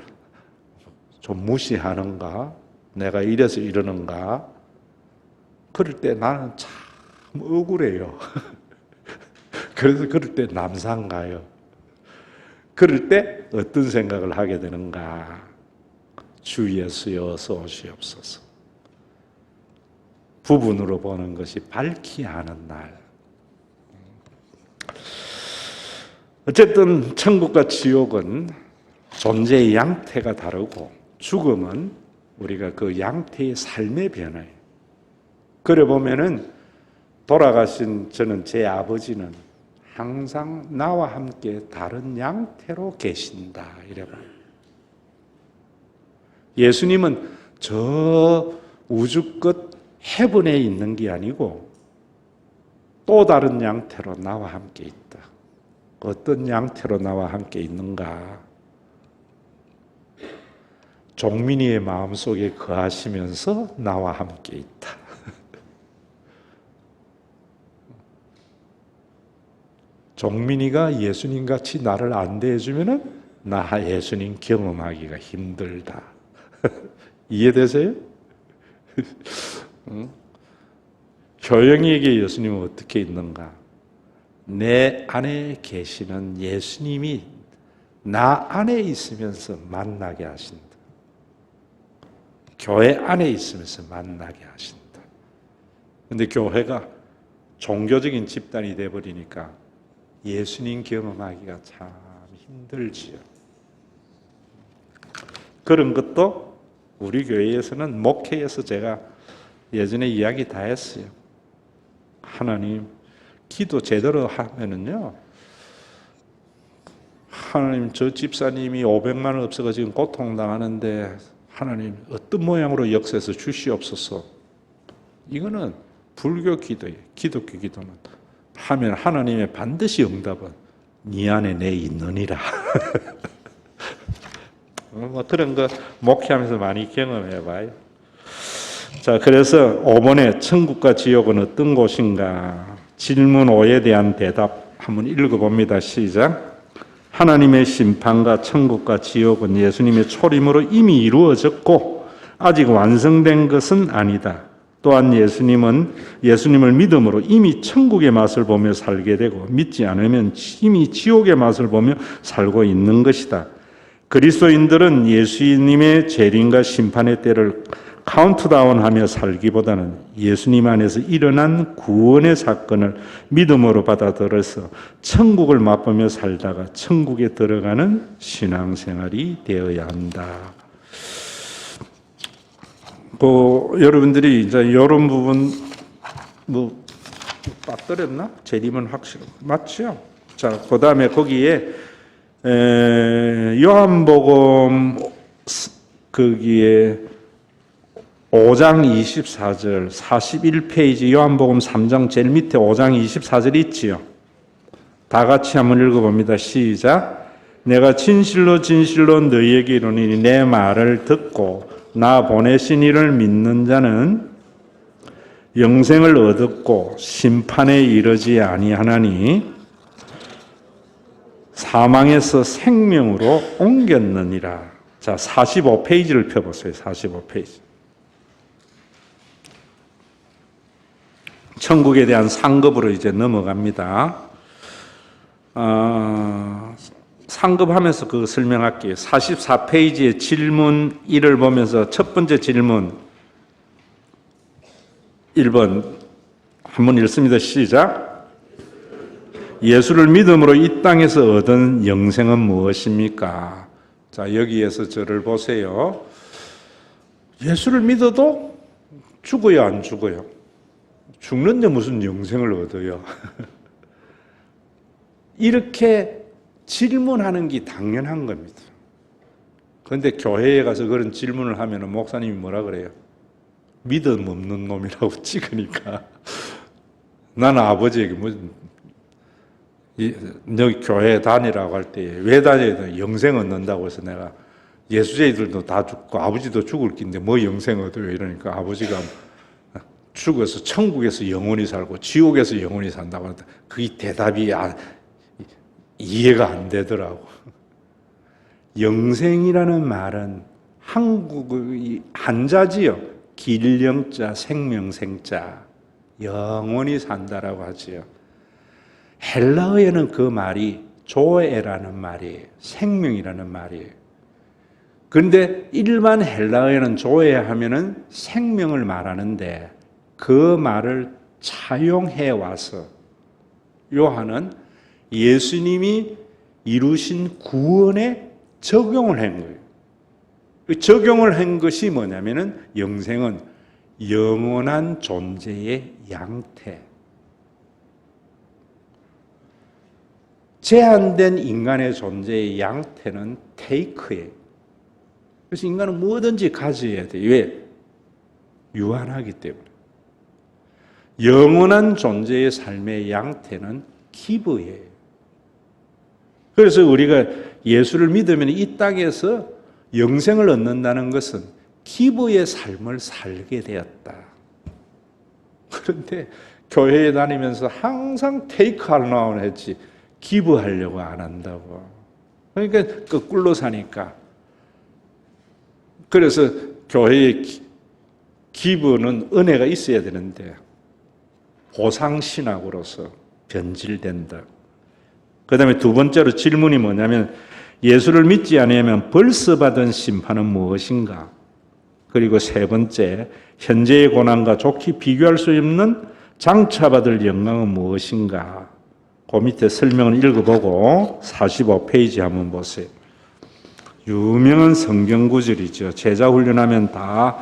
좀 무시하는가? 내가 이래서 이러는가? 그럴 때 나는 참 억울해요. 그래서 그럴 때 남산 가요. 그럴 때 어떤 생각을 하게 되는가? 주 예수여 어서 오시옵소서. 부분으로 보는 것이 밝히 아는 날. 어쨌든 천국과 지옥은 존재의 양태가 다르고 죽음은 우리가 그 양태의 삶의 변화예요. 그래 보면은 돌아가신 저는 제 아버지는 항상 나와 함께 다른 양태로 계신다 이래 봐요. 예수님은 저 우주 끝 헤븐에 있는 게 아니고 또 다른 양태로 나와 함께 있다. 어떤 양태로 나와 함께 있는가? 종민이의 마음속에 거하시면서 나와 함께 있다. 종민이가 예수님같이 나를 안대해주면 나 예수님 경험하기가 힘들다. 이해되세요? 효영이에게 예수님은 어떻게 있는가? 내 안에 계시는 예수님이 나 안에 있으면서 만나게 하신다. 교회 안에 있으면서 만나게 하신다. 그런데 교회가 종교적인 집단이 되어버리니까 예수님 경험하기가 참 힘들지요. 그런 것도 우리 교회에서는 목회에서 제가 예전에 이야기 다 했어요. 하나님, 기도 제대로 하면은요, 하나님 저 집사님이 500만 원 없어서 지금 고통당하는데 하나님 어떤 모양으로 역사해서 주시옵소서. 이거는 불교 기도예요. 기독교 기도는 하면 하나님의 반드시 응답은 네 안에 내 있느니라. 뭐 그런 거 목회하면서 많이 경험해봐요. 자, 그래서 5번에 천국과 지옥은 어떤 곳인가? 질문 5에 대한 대답 한번 읽어봅니다. 시작. 하나님의 심판과 천국과 지옥은 예수님의 초림으로 이미 이루어졌고 아직 완성된 것은 아니다. 또한 예수님을 믿음으로 이미 천국의 맛을 보며 살게 되고 믿지 않으면 이미 지옥의 맛을 보며 살고 있는 것이다. 그리스도인들은 예수님의 재림과 심판의 때를 카운트다운하며 살기보다는 예수님 안에서 일어난 구원의 사건을 믿음으로 받아들여서 천국을 맛보며 살다가 천국에 들어가는 신앙생활이 되어야 한다. 여러분들이 이제 이런 부분 빠뜨렸나? 재림은 확실 맞죠? 자, 그 다음에 거기에 요한복음 거기에 5장 24절 41페이지 요한복음 3장 제일 밑에 5장 24절 있지요. 다 같이 한번 읽어봅니다. 시작. 내가 진실로 진실로 너희에게 이르노니 내 말을 듣고 나 보내신 이를 믿는 자는 영생을 얻었고 심판에 이르지 아니하나니 사망에서 생명으로 옮겼느니라. 자, 45페이지를 펴보세요. 45페이지. 천국에 대한 상급으로 이제 넘어갑니다. 상급하면서 그거 설명할게요. 44페이지의 질문 1을 보면서 첫 번째 질문 1번 한번 읽습니다. 시작. 예수를 믿음으로 이 땅에서 얻은 영생은 무엇입니까? 자, 여기에서 저를 보세요. 예수를 믿어도 죽어요, 안 죽어요? 죽는데 무슨 영생을 얻어요? 이렇게 질문하는 게 당연한 겁니다. 그런데 교회에 가서 그런 질문을 하면 목사님이 뭐라 그래요? 믿음 없는 놈이라고 찍으니까 나는 아버지에게 너희 교회 다니라고 할 때 왜 다녀야 돼? 영생 얻는다고 해서 내가 예수제이들도 다 죽고 아버지도 죽을 긴데 뭐 영생 얻어요? 이러니까 아버지가 죽어서 천국에서 영원히 살고 지옥에서 영원히 산다고 하는데 그게 대답이 이해가 안 되더라고. 영생이라는 말은 한국의 한자지요. 길영자, 생명생자, 영원히 산다라고 하지요. 헬라어에는 그 말이 조에라는 말이에요. 생명이라는 말이에요. 그런데 일반 헬라어에는 조에 하면은 생명을 말하는데 그 말을 차용해 와서 요한은 예수님이 이루신 구원에 적용을 한 거예요. 그 적용을 한 것이 뭐냐면은 영생은 영원한 존재의 양태. 제한된 인간의 존재의 양태는 테이크예요. 그래서 인간은 뭐든지 가져야 돼요. 왜? 유한하기 때문에. 영원한 존재의 삶의 양태는 기브예요. 그래서 우리가 예수를 믿으면 이 땅에서 영생을 얻는다는 것은 기브의 삶을 살게 되었다. 그런데 교회에 다니면서 항상 테이크하려고 했지 기브하려고 안 한다고. 그러니까 거꾸로 사니까. 그래서 교회의 기브는 은혜가 있어야 되는데 보상신학으로서 변질된다. 그 다음에 두 번째로 질문이 뭐냐면 예수를 믿지 않으면 벌써 받은 심판은 무엇인가? 그리고 세 번째, 현재의 고난과 좋게 비교할 수 없는 장차받을 영광은 무엇인가? 그 밑에 설명을 읽어보고 45페이지 한번 보세요. 유명한 성경 구절이죠. 제자 훈련하면 다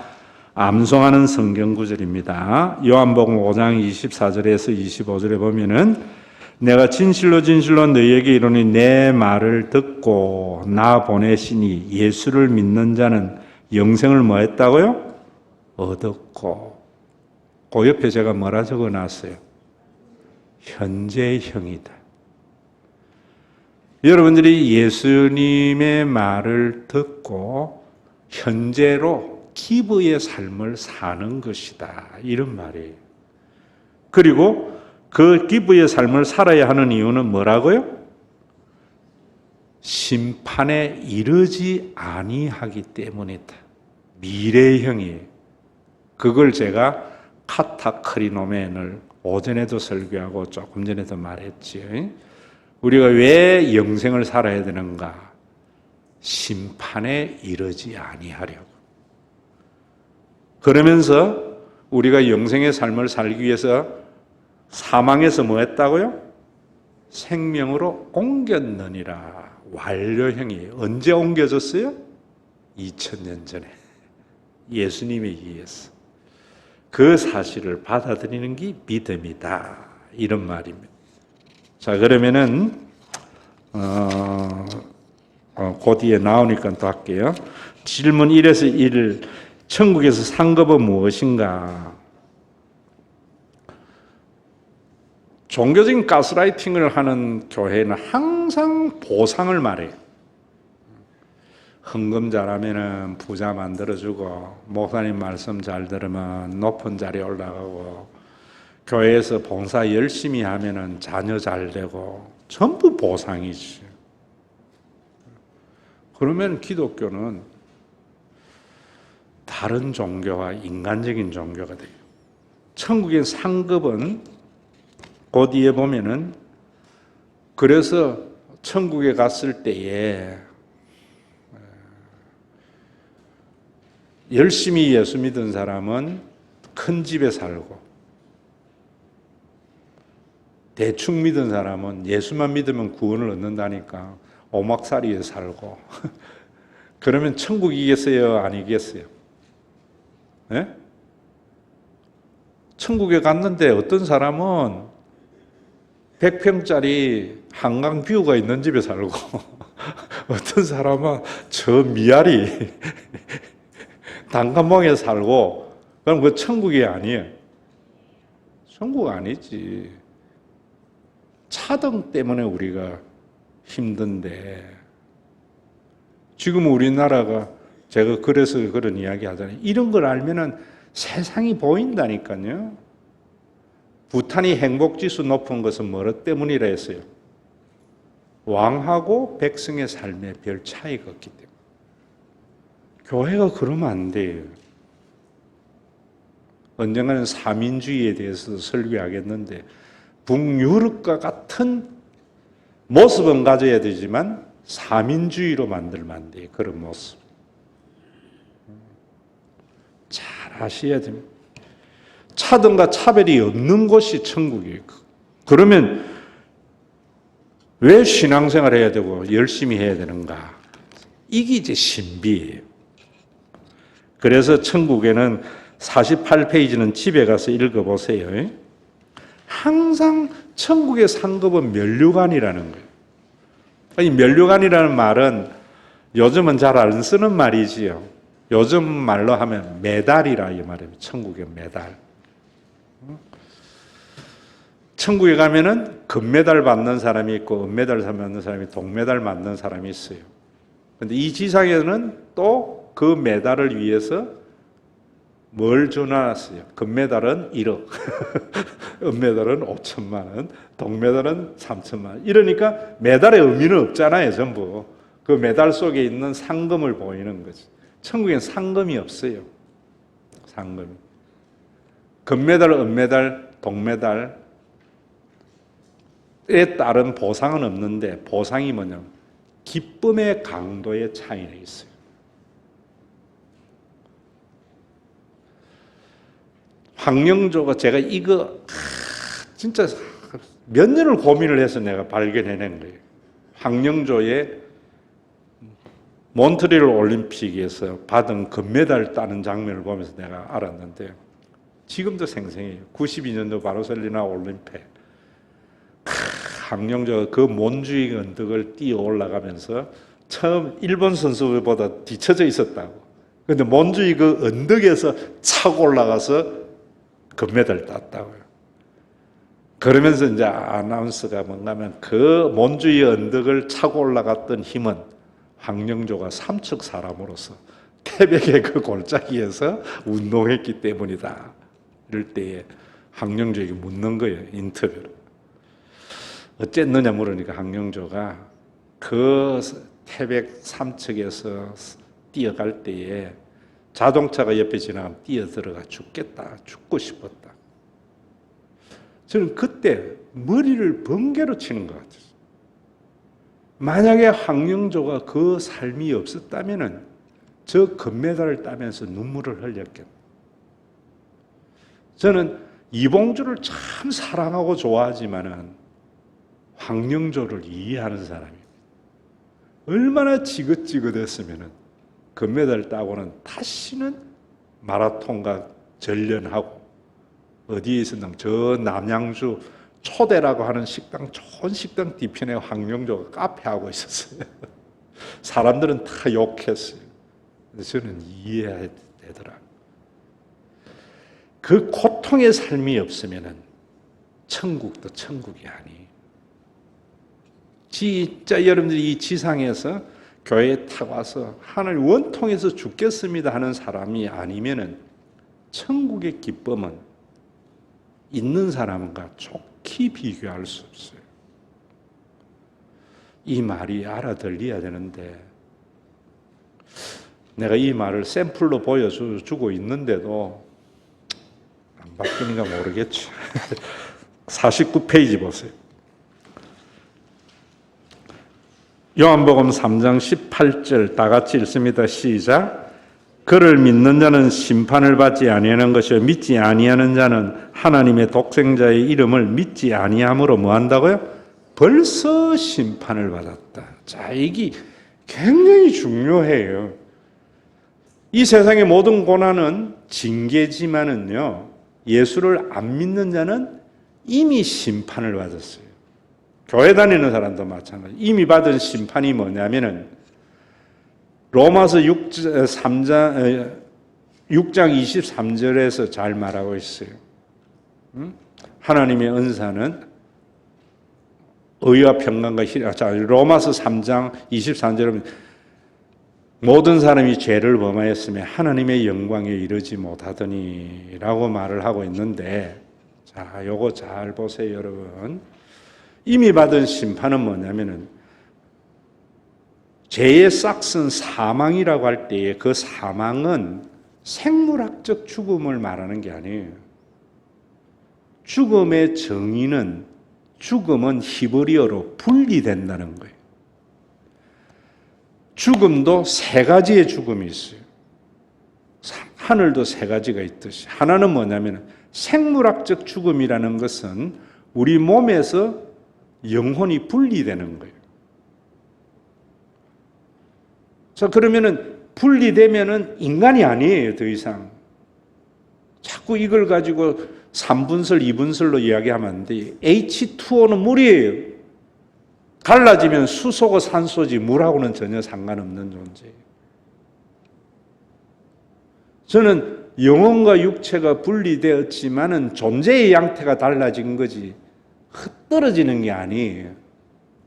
암송하는 성경 구절입니다. 요한복음 5장 24절에서 25절에 보면은 내가 진실로 진실로 너희에게 이르노니 내 말을 듣고 나 보내시니 예수를 믿는 자는 영생을 뭐 했다고요? 얻었고. 그 옆에 제가 뭐라 적어놨어요? 현재형이다. 여러분들이 예수님의 말을 듣고 현재로 기브의 삶을 사는 것이다. 이런 말이에요. 그리고 그 기브의 삶을 살아야 하는 이유는 뭐라고요? 심판에 이르지 아니하기 때문이다. 미래형이에요. 그걸 제가 카타크리노멘을 오전에도 설교하고 조금 전에도 말했지요. 우리가 왜 영생을 살아야 되는가? 심판에 이르지 아니하려고. 그러면서 우리가 영생의 삶을 살기 위해서 사망에서 뭐 했다고요? 생명으로 옮겼느니라. 완료형이에요. 언제 옮겨졌어요? 2000년 전에 예수님에 의해서. 그 사실을 받아들이는 게 믿음이다. 이런 말입니다. 자, 그러면은 그 뒤에 나오니까 또 할게요. 질문 1에서 1, 천국에서 상급은 무엇인가? 종교적인 가스라이팅을 하는 교회는 항상 보상을 말해요. 헌금 잘하면은 부자 만들어주고, 목사님 말씀 잘 들으면 높은 자리에 올라가고, 교회에서 봉사 열심히 하면은 자녀 잘 되고, 전부 보상이지. 그러면 기독교는 다른 종교와 인간적인 종교가 돼요. 천국의 상급은 그 뒤에 보면은, 그래서 천국에 갔을 때에 열심히 예수 믿은 사람은 큰 집에 살고, 대충 믿은 사람은 예수만 믿으면 구원을 얻는다니까 오막살이에 살고 그러면 천국이겠어요? 아니겠어요? 네? 천국에 갔는데 어떤 사람은 100평짜리 한강 뷰가 있는 집에 살고 어떤 사람은 저 미아리 단칸방에 살고, 그럼 그 천국이 아니에요. 천국 아니지. 차등 때문에 우리가 힘든데, 지금 우리나라가, 제가 그래서 그런 이야기 하잖아요. 이런 걸 알면은 세상이 보인다니까요. 부탄이 행복지수 높은 것은 뭐로 때문이라 했어요? 왕하고 백성의 삶에 별 차이가 없기 때문에. 교회가 그러면 안 돼요. 언젠가는 사민주의에 대해서 설교하겠는데, 북유럽과 같은 모습은 가져야 되지만 사민주의로 만들면 안 돼요. 그런 모습. 잘 아셔야 됩니다. 차등과 차별이 없는 곳이 천국이에요. 그러면 왜 신앙생활을 해야 되고 열심히 해야 되는가? 이게 이제 신비예요. 그래서 천국에는 48페이지는 집에 가서 읽어보세요. 항상 천국의 상급은 면류관이라는 거예요. 이 면류관이라는 말은 요즘은 잘 안 쓰는 말이지요. 요즘 말로 하면 메달이라 이 말입니다. 천국의 메달. 천국에 가면은 금메달 받는 사람이 있고 은메달 받는 사람이 동메달 받는 사람이 있어요. 그런데 이 지상에는 또 그 메달을 위해서 뭘 줘놨어요? 금메달은 1억, 은메달은 5천만 원, 동메달은 3천만 원. 이러니까 메달의 의미는 없잖아요, 전부. 그 메달 속에 있는 상금을 보이는 거지. 천국엔 상금이 없어요. 상금이. 금메달, 은메달, 동메달에 따른 보상은 없는데, 보상이 뭐냐면 기쁨의 강도의 차이가 있어요. 황영조가, 제가 이거 진짜 몇 년을 고민을 해서 내가 발견해낸 거예요. 황영조의 몬트리올 올림픽에서 받은 금메달 따는 장면을 보면서 내가 알았는데, 지금도 생생해요. 92년도 바르셀로나 올림픽, 황영조가 그 몬주익 언덕을 뛰어 올라가면서 처음 일본 선수보다 뒤쳐져 있었다고. 그런데 몬주익 그 언덕에서 차고 올라가서 금메달 땄다고요. 그러면서 이제 아나운서가 뭔가 하면 그 몬주의 언덕을 차고 올라갔던 힘은 황영조가 삼척 사람으로서 태백의 그 골짜기에서 운동했기 때문이다. 이럴 때에 황영조에게 묻는 거예요, 인터뷰로. 어쨌느냐 물으니까 황영조가 그 태백 삼척에서 뛰어갈 때에 자동차가 옆에 지나가면 뛰어들어가 죽겠다, 죽고 싶었다. 저는 그때 머리를 번개로 치는 것 같아요. 만약에 황영조가 그 삶이 없었다면 저 금메달을 따면서 눈물을 흘렸겠다. 저는 이봉주를 참 사랑하고 좋아하지만은 황영조를 이해하는 사람입니다. 얼마나 지긋지긋했으면은 금메달 따고는 다시는 마라톤과 전련하고, 어디에 있었나, 저 남양주 초대라고 하는 식당, 좋은 식당 뒤편에 황영조가 카페하고 있었어요. 사람들은 다 욕했어요. 그래서 저는 이해해야 되더라. 그 고통의 삶이 없으면은 천국도 천국이 아니. 진짜 여러분들이 이 지상에서 교회에 탁 와서 하나님 원통해서 죽겠습니다 하는 사람이 아니면은 천국의 기쁨은 있는 사람과 좋게 비교할 수 없어요. 이 말이 알아들려야 되는데 내가 이 말을 샘플로 보여주고 있는데도 안 바뀌는가 모르겠죠. 49페이지 보세요. 요한복음 3장 18절 다 같이 읽습니다. 시작. 그를 믿는 자는 심판을 받지 아니하는 것이요 믿지 아니하는 자는 하나님의 독생자의 이름을 믿지 아니함으로 뭐 한다고요? 벌써 심판을 받았다. 자, 이게 굉장히 중요해요. 이 세상의 모든 고난은 징계지만은요, 예수를 안 믿는 자는 이미 심판을 받았어요. 교회 다니는 사람도 마찬가지. 이미 받은 심판이 뭐냐면은 로마서 6장 23절에서 잘 말하고 있어요. 하나님의 은사는 의와 평강과 로마서 3장 23절은 모든 사람이 죄를 범하였으며 하나님의 영광에 이르지 못하더니 라고 말을 하고 있는데, 자, 요거 잘 보세요, 여러분. 이미 받은 심판은 뭐냐면은 죄의 싹슨 사망이라고 할 때에 그 사망은 생물학적 죽음을 말하는 게 아니에요. 죽음의 정의는 죽음은 히브리어로 분리된다는 거예요. 죽음도 세 가지의 죽음이 있어요. 하늘도 세 가지가 있듯이. 하나는 뭐냐면 생물학적 죽음이라는 것은 우리 몸에서 영혼이 분리되는 거예요. 자, 그러면은 분리되면은 인간이 아니에요, 더 이상. 자꾸 이걸 가지고 3분설, 2분설로 이야기하면 안 돼요. H2O는 물이에요. 갈라지면 수소고 산소지 물하고는 전혀 상관없는 존재예요. 저는 영혼과 육체가 분리되었지만은 존재의 양태가 달라진 거지 흩떨어지는 게 아니에요.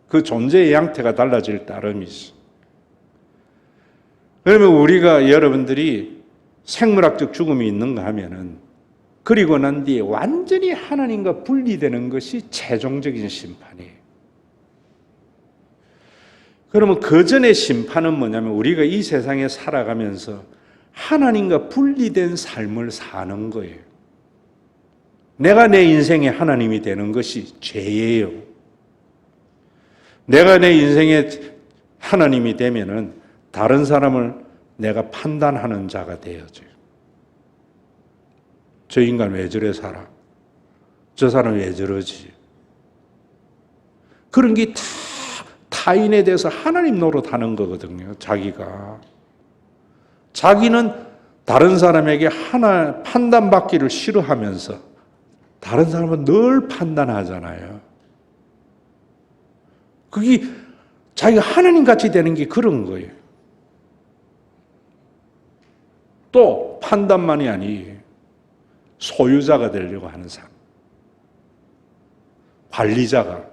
그 존재의 양태가 달라질 따름이 있어. 그러면 우리가 여러분들이 생물학적 죽음이 있는가 하면은 그리고 난 뒤에 완전히 하나님과 분리되는 것이 최종적인 심판이에요. 그러면 그 전의 심판은 뭐냐면 우리가 이 세상에 살아가면서 하나님과 분리된 삶을 사는 거예요. 내가 내 인생의 하나님이 되는 것이 죄예요. 내가 내 인생의 하나님이 되면은 다른 사람을 내가 판단하는 자가 되어져요. 저 인간 왜 저래 살아? 저 사람 왜 저러지? 그런 게 다 타인에 대해서 하나님 노릇하는 거거든요. 자기는 다른 사람에게 하나 판단받기를 싫어하면서 다른 사람은 늘 판단하잖아요. 그게 자기가 하나님같이 되는 게 그런 거예요. 또 판단만이 아니에요. 소유자가 되려고 하는 사람. 관리자가.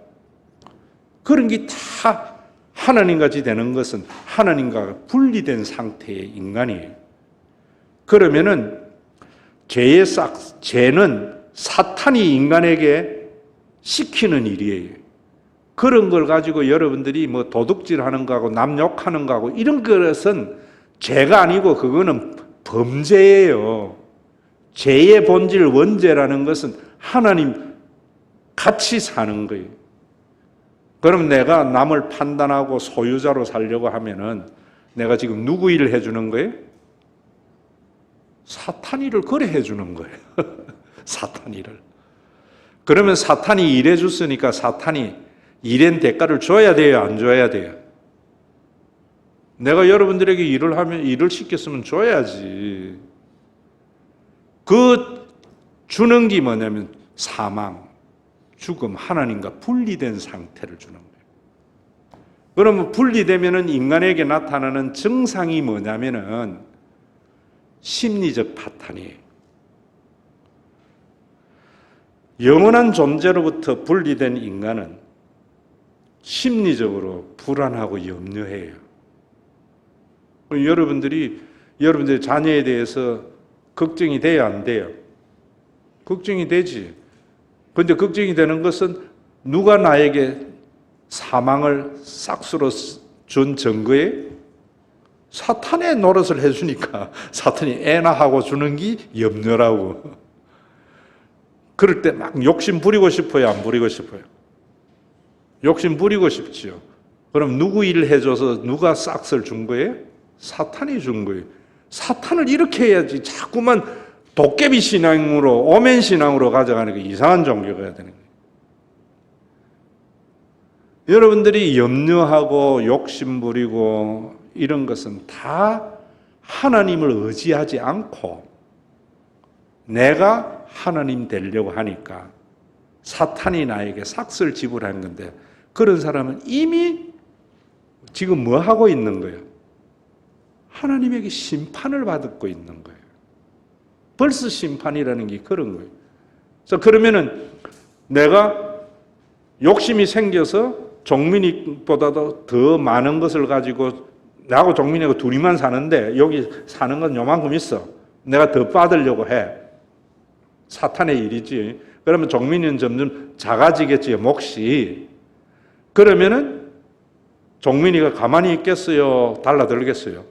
그런 게 다 하나님같이 되는 것은 하나님과 분리된 상태의 인간이에요. 그러면은 죄는 사탄이 인간에게 시키는 일이에요. 그런 걸 가지고 여러분들이 뭐 도둑질하는 거하고 남 욕하는 거하고 이런 것은 죄가 아니고 그거는 범죄예요. 죄의 본질 원죄라는 것은 하나님 같이 사는 거예요. 그럼 내가 남을 판단하고 소유자로 살려고 하면은 내가 지금 누구 일을 해주는 거예요? 사탄 일을 그래 해주는 거예요. 사탄 일을. 그러면 사탄이 일해 줬으니까 사탄이 일한 대가를 줘야 돼요? 안 줘야 돼요? 내가 여러분들에게 일을 시켰으면 줘야지. 그 주는 게 뭐냐면 사망, 죽음, 하나님과 분리된 상태를 주는 거예요. 그러면 분리되면은 인간에게 나타나는 증상이 뭐냐면은 심리적 파탄이에요. 영원한 존재로부터 분리된 인간은 심리적으로 불안하고 염려해요. 여러분들의 자녀에 대해서 걱정이 돼요, 안 돼요? 걱정이 되지. 그런데 걱정이 되는 것은 누가 나에게 사망을 싹수로 준 증거에 사탄의 노릇을 해주니까 사탄이 애나 하고 주는 게 염려라고. 그럴 때 막 욕심 부리고 싶어요, 안 부리고 싶어요? 욕심 부리고 싶지요. 그럼 누구 일을 해줘서 누가 싹스를 준 거예요? 사탄이 준 거예요. 사탄을 이렇게 해야지 자꾸만 도깨비 신앙으로, 오멘 신앙으로 가져가는 게 이상한 종교가 되는 거예요. 여러분들이 염려하고 욕심 부리고 이런 것은 다 하나님을 의지하지 않고 내가 하나님 되려고 하니까 사탄이 나에게 삭스를 지불한 건데, 그런 사람은 이미 지금 뭐 하고 있는 거예요? 하나님에게 심판을 받고 있는 거예요. 벌써 심판이라는 게 그런 거예요. 그래서 그러면은 내가 욕심이 생겨서 종민이보다도 더 많은 것을 가지고, 나하고 종민이하고 둘이만 사는데 여기 사는 건 요만큼 있어. 내가 더 받으려고 해. 사탄의 일이지. 그러면 종민이는 점점 작아지겠지, 몫이. 그러면은 종민이가 가만히 있겠어요? 달라들겠어요?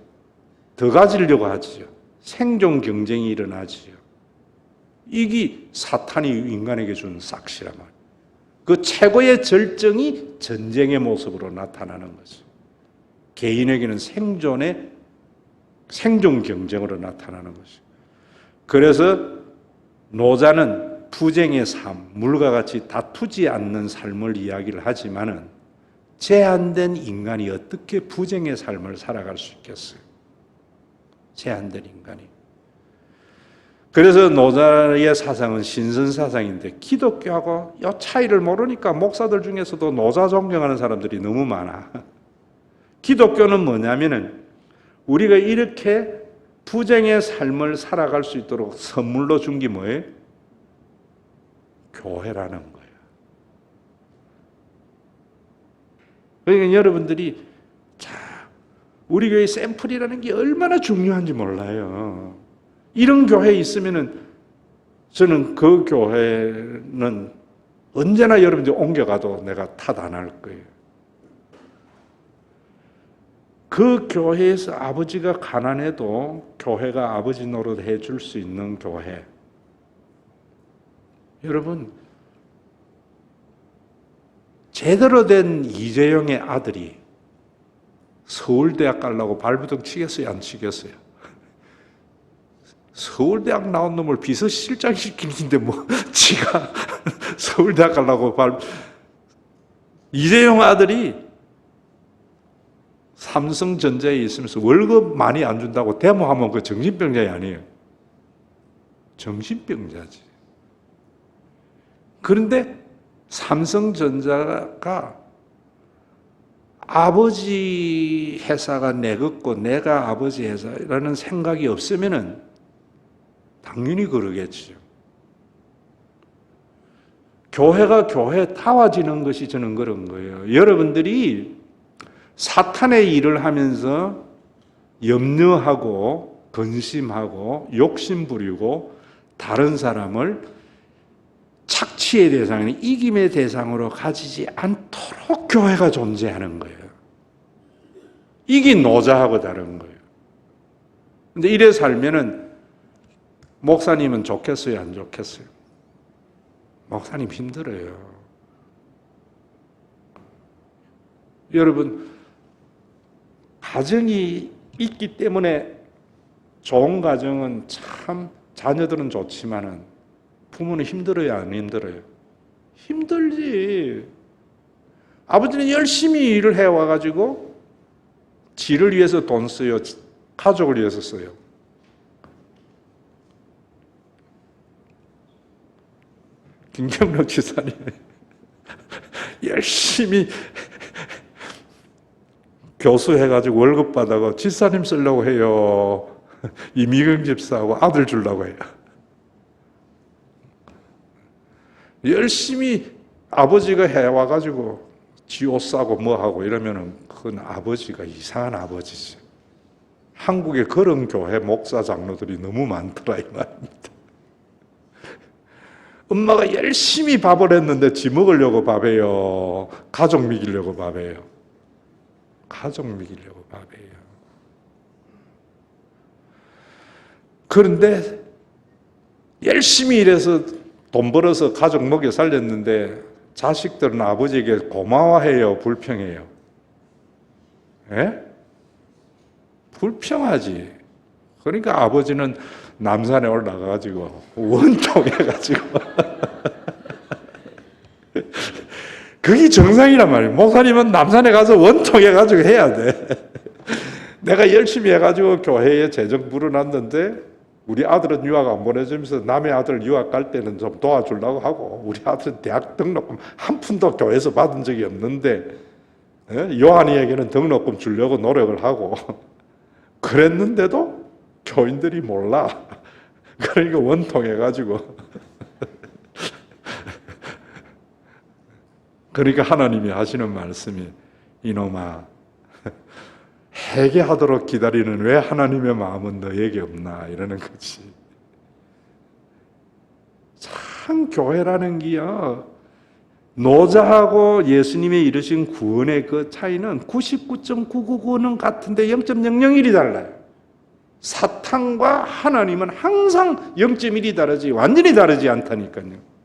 더 가지려고 하지요. 생존 경쟁이 일어나지요. 이게 사탄이 인간에게 준 싹시란 말이에요. 그 최고의 절정이 전쟁의 모습으로 나타나는 거죠. 개인에게는 생존 경쟁으로 나타나는 거죠. 그래서 노자는 부쟁의 삶, 물과 같이 다투지 않는 삶을 이야기를 하지만은 제한된 인간이 어떻게 부쟁의 삶을 살아갈 수 있겠어요? 제한된 인간이. 그래서 노자의 사상은 신선 사상인데, 기독교하고 이 차이를 모르니까 목사들 중에서도 노자 존경하는 사람들이 너무 많아. 기독교는 뭐냐면은 우리가 이렇게 부쟁의 삶을 살아갈 수 있도록 선물로 준 게 뭐예요? 교회라는 거예요. 그러니까 여러분들이 우리 교회 샘플이라는 게 얼마나 중요한지 몰라요. 이런 교회에 있으면은 저는 그 교회는 언제나 여러분들이 옮겨가도 내가 탓 안 할 거예요. 그 교회에서 아버지가 가난해도 교회가 아버지 노릇 해줄 수 있는 교회. 여러분, 제대로 된 이재용의 아들이 서울대학 가려고 발부둥 치겠어요, 안 치겠어요? 서울대학 나온 놈을 비서실장 시키는데 뭐 지가 서울대학 가려고 이재용 아들이 삼성전자에 있으면서 월급 많이 안 준다고 데모하면 그 정신병자이 아니에요. 정신병자지. 그런데 삼성전자가 아버지 회사가 내 것고 내가 아버지 회사라는 생각이 없으면은 당연히 그러겠죠. 교회가 교회다워지는 것이 저는 그런 거예요. 여러분들이 사탄의 일을 하면서 염려하고 근심하고 욕심 부리고 다른 사람을 착취의 대상이나 이김의 대상으로 가지지 않도록 교회가 존재하는 거예요. 이게 노자하고 다른 거예요. 근데 이래 살면은 목사님은 좋겠어요, 안 좋겠어요? 목사님 힘들어요. 여러분, 가정이 있기 때문에 좋은 가정은 참 자녀들은 좋지만은 부모는 힘들어요, 안 힘들어요? 힘들지. 아버지는 열심히 일을 해와가지고 지를 위해서 돈 써요, 가족을 위해서 써요. 김경록 지사님 열심히 교수해가지고 월급 받아가 지사님 쓰려고 해요. 이미경 집사하고 아들 주려고 해요. 열심히 아버지가 해와가지고 지 옷 사고 뭐하고 이러면은 그건 아버지가 이상한 아버지지. 한국에 그런 교회 목사 장로들이 너무 많더라 이 말입니다. 엄마가 열심히 밥을 했는데 지 먹으려고 밥해요. 가족 먹이려고 밥해요. 가족 먹이려고 밥해요. 그런데 열심히 일해서 돈 벌어서 가족 먹여 살렸는데 자식들은 아버지에게 고마워해요, 불평해요? 예? 불평하지. 그러니까 아버지는 남산에 올라가가지고 원통해가지고 그게 정상이란 말이에요. 목사님은 남산에 가서 원통해가지고 해야 돼. 내가 열심히 해가지고 교회에 재정 불어놨는데 우리 아들은 유학 안 보내주면서 남의 아들 유학 갈 때는 좀 도와주려고 하고 우리 아들은 대학 등록금 한 푼도 교회에서 받은 적이 없는데 요한이에게는 등록금 주려고 노력을 하고 그랬는데도 교인들이 몰라. 그러니까 원통해가지고 그러니까 하나님이 하시는 말씀이 이놈아 회개하도록 기다리는 왜 하나님의 마음은 너에게 없나 이러는 거지. 참 교회라는 게요 노자하고 예수님이 이루신 구원의 그 차이는 99.999는 같은데 0.001이 달라요. 사탄과 하나님은 항상 0.1이 다르지 완전히 다르지 않다니까요.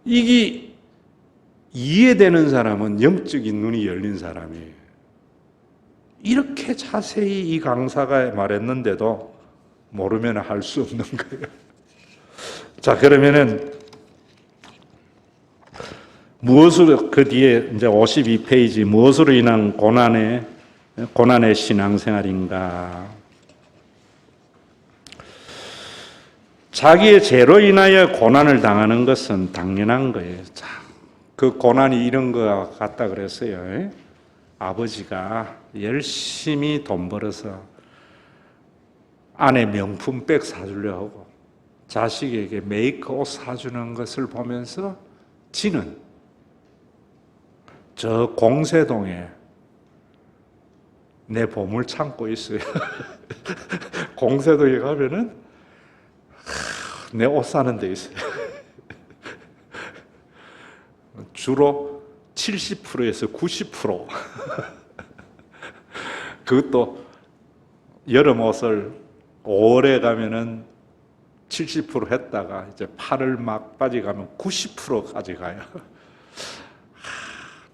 이게 이해되는 사람은 영적인 눈이 열린 사람이에요. 이렇게 자세히 이 강사가 말했는데도 모르면 할 수 없는 거예요. 자, 그러면은 무엇으로 그 뒤에 이제 52페이지 무엇으로 인한 고난의 신앙생활인가? 자기의 죄로 인하여 고난을 당하는 것은 당연한 거예요. 자, 그 고난이 이런 거 같다 그랬어요. 아버지가 열심히 돈 벌어서 아내 명품백 사주려 하고 자식에게 메이커 옷 사주는 것을 보면서 지는 저 공세동에 내 보물 창고 있어요. 공세동에 가면은 내 옷 사는 데 있어요. 주로 70%에서 90% 그것도 여름 옷을 5월에 가면은 70% 했다가 이제 8월 막바지 가면 90%까지 가요.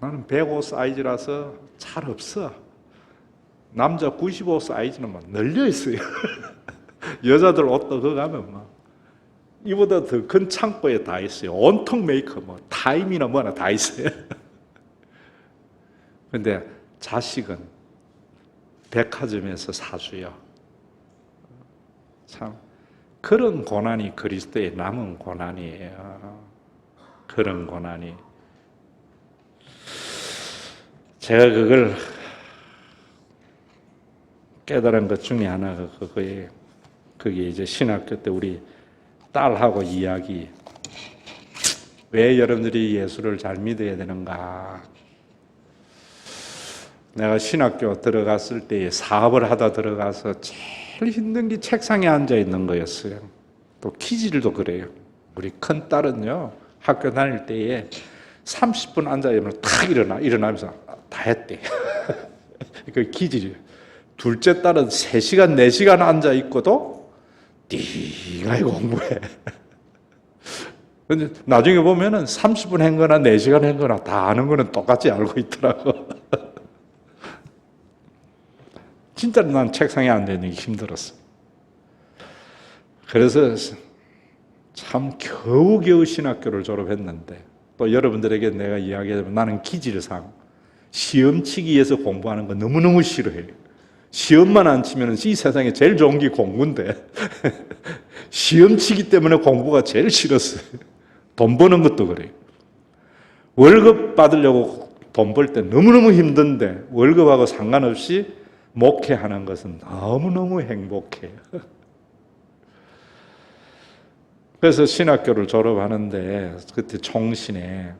나는 105 사이즈라서 잘 없어. 남자 95 사이즈는 막 널려 있어요. 여자들 옷도 그거 가면 막 이보다 더 큰 창고에 다 있어요. 온통 메이크업, 뭐 타임이나 뭐나 다 있어요. 근데 자식은 백화점에서 사줘요. 참 그런 고난이 그리스도의 남은 고난이에요. 그런 고난이. 제가 그걸 깨달은 것 중에 하나가 그게 이제 신학교 때 우리 딸하고 이야기. 왜 여러분들이 예수를 잘 믿어야 되는가? 내가 신학교 들어갔을 때 사업을 하다 들어가서 제일 힘든 게 책상에 앉아 있는 거였어요. 또 키질도 그래요. 우리 큰 딸은요, 학교 다닐 때에 30분 앉아있으면 탁 일어나면서 다 했대. 그 기질이에요. 둘째 딸은 3시간, 4시간 앉아있고도 띵하게 공부해. 근데 나중에 보면은 30분 한 거나 4시간 한 거나 다 아는 거는 똑같이 알고 있더라고. 진짜 난 책상에 앉아있는 게 힘들었어. 그래서 참 겨우겨우 신학교를 졸업했는데 또 여러분들에게 내가 이야기하자면 나는 기질상 시험 치기 위해서 공부하는 거 너무너무 싫어해요. 시험만 안 치면 이 세상에 제일 좋은 게 공부인데 시험 치기 때문에 공부가 제일 싫었어요. 돈 버는 것도 그래요. 월급 받으려고 돈 벌 때 너무너무 힘든데 월급하고 상관없이 목회하는 것은 너무너무 행복해요. 그래서 신학교를 졸업하는데 그때 총신에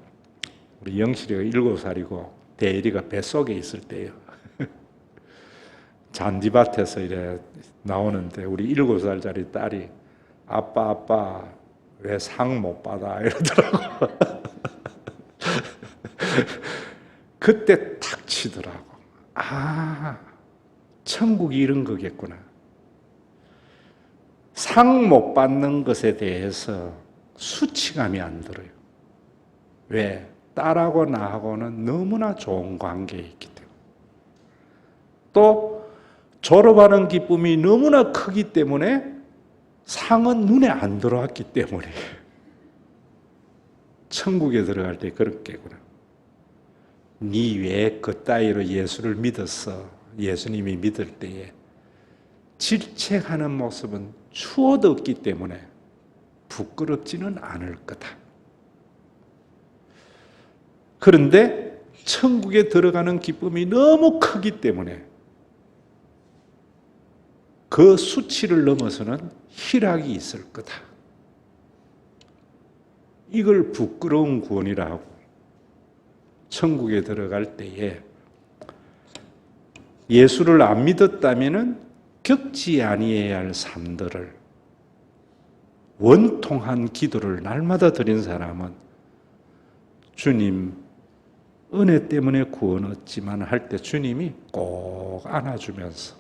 우리 영실이가 7살이고 대일이가 뱃속에 있을 때예요. 잔디밭에서 이래 나오는데 우리 7살짜리 딸이 아빠 왜 상 못 받아 이러더라고. 그때 탁 치더라고. 아, 천국이 이런 거겠구나. 상 못 받는 것에 대해서 수치감이 안 들어요. 왜? 딸하고 나하고는 너무나 좋은 관계에 있기 때문에. 또 졸업하는 기쁨이 너무나 크기 때문에 상은 눈에 안 들어왔기 때문에 천국에 들어갈 때 그렇게구나. 네 왜 그따위로 예수를 믿었어? 예수님이 믿을 때에 질책하는 모습은 추워뒀기 때문에 부끄럽지는 않을 거다. 그런데 천국에 들어가는 기쁨이 너무 크기 때문에 그 수치를 넘어서는 희락이 있을 거다. 이걸 부끄러운 구원이라 하고, 천국에 들어갈 때에 예수를 안 믿었다면은 겪지 아니해야 할 삶들을 원통한 기도를 날마다 드린 사람은 주님 은혜 때문에 구원 얻지만 할 때 주님이 꼭 안아주면서,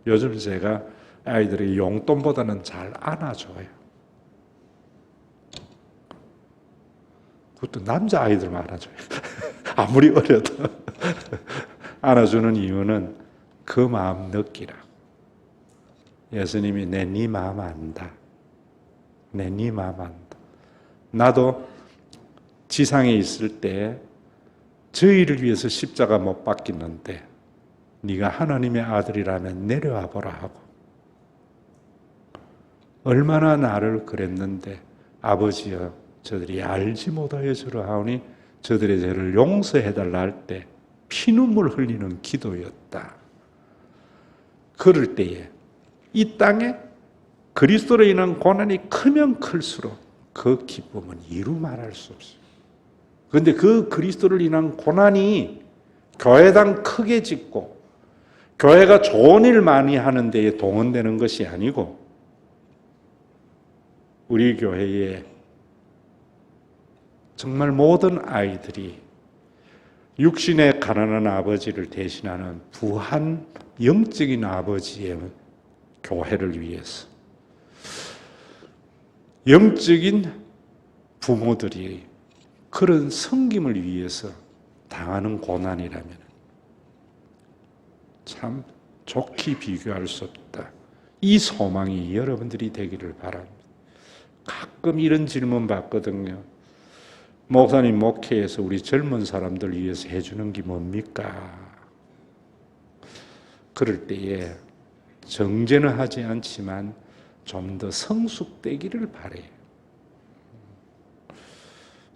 요즘 제가 아이들이 용돈보다는 잘 안아줘요. 그것도 남자 아이들만 안아줘요. 아무리 어려도 안아주는 이유는 그 마음 느끼라고. 예수님이 내 네 마음 안다. 내 네 마음 안다. 나도 지상에 있을 때 저희를 위해서 십자가 못 박히는데 네가 하나님의 아들이라면 내려와 보라 하고, 얼마나 나를 그랬는데 아버지여 저들이 알지 못하여 저러하오니 저들의 죄를 용서해달라 할 때 피눈물 흘리는 기도였다. 그럴 때에 이 땅에 그리스도로 인한 고난이 크면 클수록 그 기쁨은 이루 말할 수 없어요. 그런데 그 그리스도를 인한 고난이 교회당 크게 짓고 교회가 좋은 일 많이 하는 데에 동원되는 것이 아니고, 우리 교회에 정말 모든 아이들이 육신의 가난한 아버지를 대신하는 부한 영적인 아버지의 교회를 위해서, 영적인 부모들이 그런 섬김을 위해서 당하는 고난이라면 참 좋게 비교할 수 없다. 이 소망이 여러분들이 되기를 바랍니다. 가끔 이런 질문 받거든요. 목사님 목회에서 우리 젊은 사람들 위해서 해주는 게 뭡니까? 그럴 때에 정죄는 하지 않지만 좀 더 성숙되기를 바래요.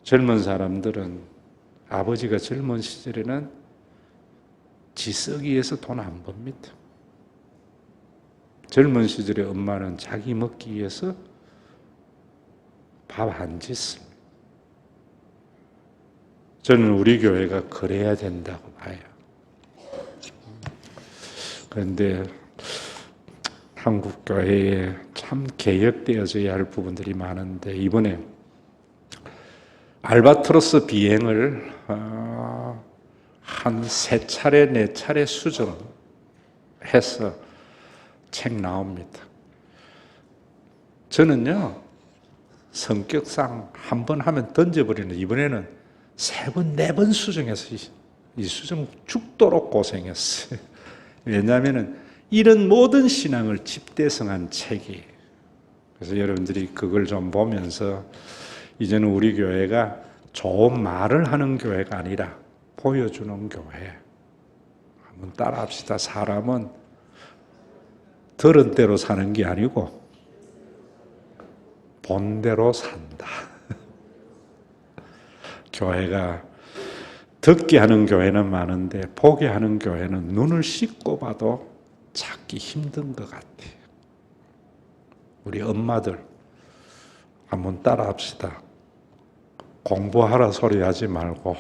젊은 사람들은, 아버지가 젊은 시절에는 지 쓰기 위해서 돈 안 법니다. 젊은 시절에 엄마는 자기 먹기 위해서 밥 안 짓습니다. 저는 우리 교회가 그래야 된다고 봐요. 그런데 한국 교회에 참 개혁되어져야 할 부분들이 많은데, 이번에 알바트로스 비행을 한 3차례, 4차례 수정해서 책 나옵니다. 저는요, 성격상 한 번 하면 던져버리는, 이번에는 3번, 4번 수정해서 이 수정 죽도록 고생했어요. 왜냐하면 이런 모든 신앙을 집대성한 책이, 그래서 여러분들이 그걸 좀 보면서 이제는 우리 교회가 좋은 말을 하는 교회가 아니라 보여주는 교회. 한번 따라합시다. 사람은 들은 대로 사는 게 아니고 본대로 산다. 교회가 듣게 하는 교회는 많은데 보게 하는 교회는 눈을 씻고 봐도 찾기 힘든 것 같아요. 우리 엄마들 한번 따라합시다. 공부하라 소리 하지 말고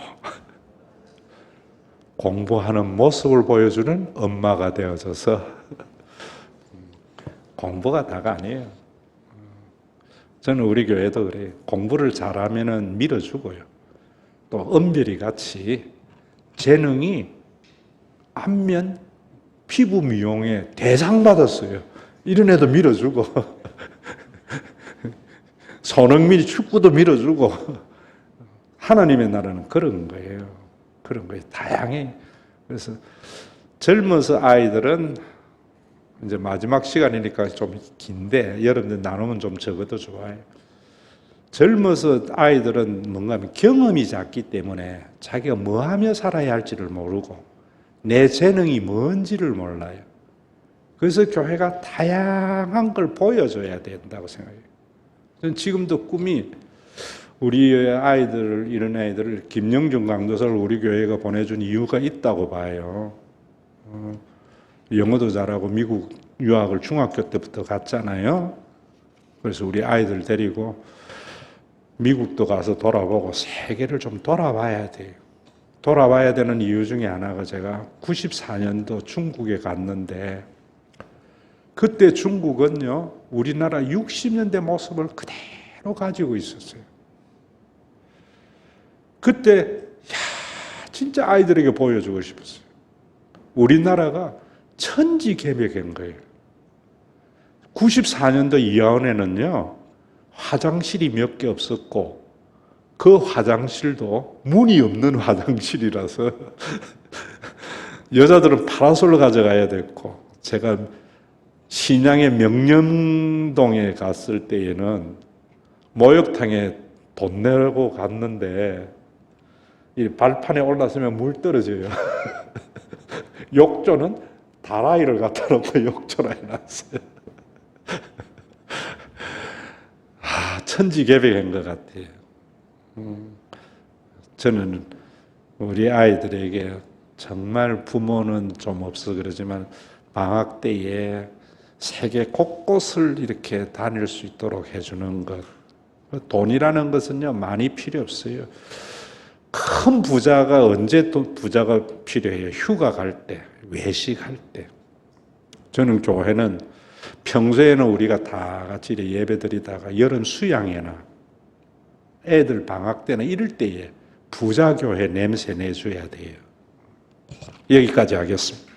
공부하는 모습을 보여주는 엄마가 되어져서 공부가 다가 아니에요. 저는 우리 교회도 그래요. 공부를 잘하면은 밀어주고요. 또 은별이 같이 재능이 안면 피부 미용에 대상 받았어요. 이런 애도 밀어주고 손흥민이 축구도 밀어주고 하나님의 나라는 그런 거예요. 그런 거예요. 다양해. 그래서 젊어서 아이들은 이제 마지막 시간이니까 좀 긴데 여러분들 나누면 좀 적어도 좋아요. 젊어서 아이들은 뭔가 하면 경험이 작기 때문에 자기가 뭐 하며 살아야 할지를 모르고 내 재능이 뭔지를 몰라요. 그래서 교회가 다양한 걸 보여줘야 된다고 생각해요. 저는 지금도 꿈이 우리 아이들, 이런 아이들을 김영준 강도사를 우리 교회가 보내준 이유가 있다고 봐요. 영어도 잘하고 미국 유학을 중학교 때부터 갔잖아요. 그래서 우리 아이들 데리고 미국도 가서 돌아보고 세계를 좀 돌아봐야 돼요. 돌아봐야 되는 이유 중에 하나가 제가 94년도 중국에 갔는데 그때 중국은요, 우리나라 60년대 모습을 그대로 가지고 있었어요. 그때 진짜 아이들에게 보여주고 싶었어요. 우리나라가 천지개벽인 거예요. 94년도 이하원에는요, 화장실이 몇 개 없었고 그 화장실도 문이 없는 화장실이라서 여자들은 파라솔을 가져가야 됐고, 제가 신양의 명령동에 갔을 때에는 목욕탕에 돈 내고 갔는데 이 발판에 올랐으면 물 떨어져요. 욕조는 다라이를 갖다 놓고 욕조를 해놨어요. 천지개벽인 것 같아요. 저는 우리 아이들에게 정말 부모는 좀 없어 그러지만 방학 때에 세계 곳곳을 이렇게 다닐 수 있도록 해주는 것. 돈이라는 것은요, 많이 필요 없어요. 큰 부자가 언제 또 부자가 필요해요? 휴가 갈 때, 외식할 때. 저는 교회는 평소에는 우리가 다 같이 예배 드리다가 여름 수양회나 애들 방학 때나 이럴 때에 부자교회 냄새 내줘야 돼요. 여기까지 하겠습니다.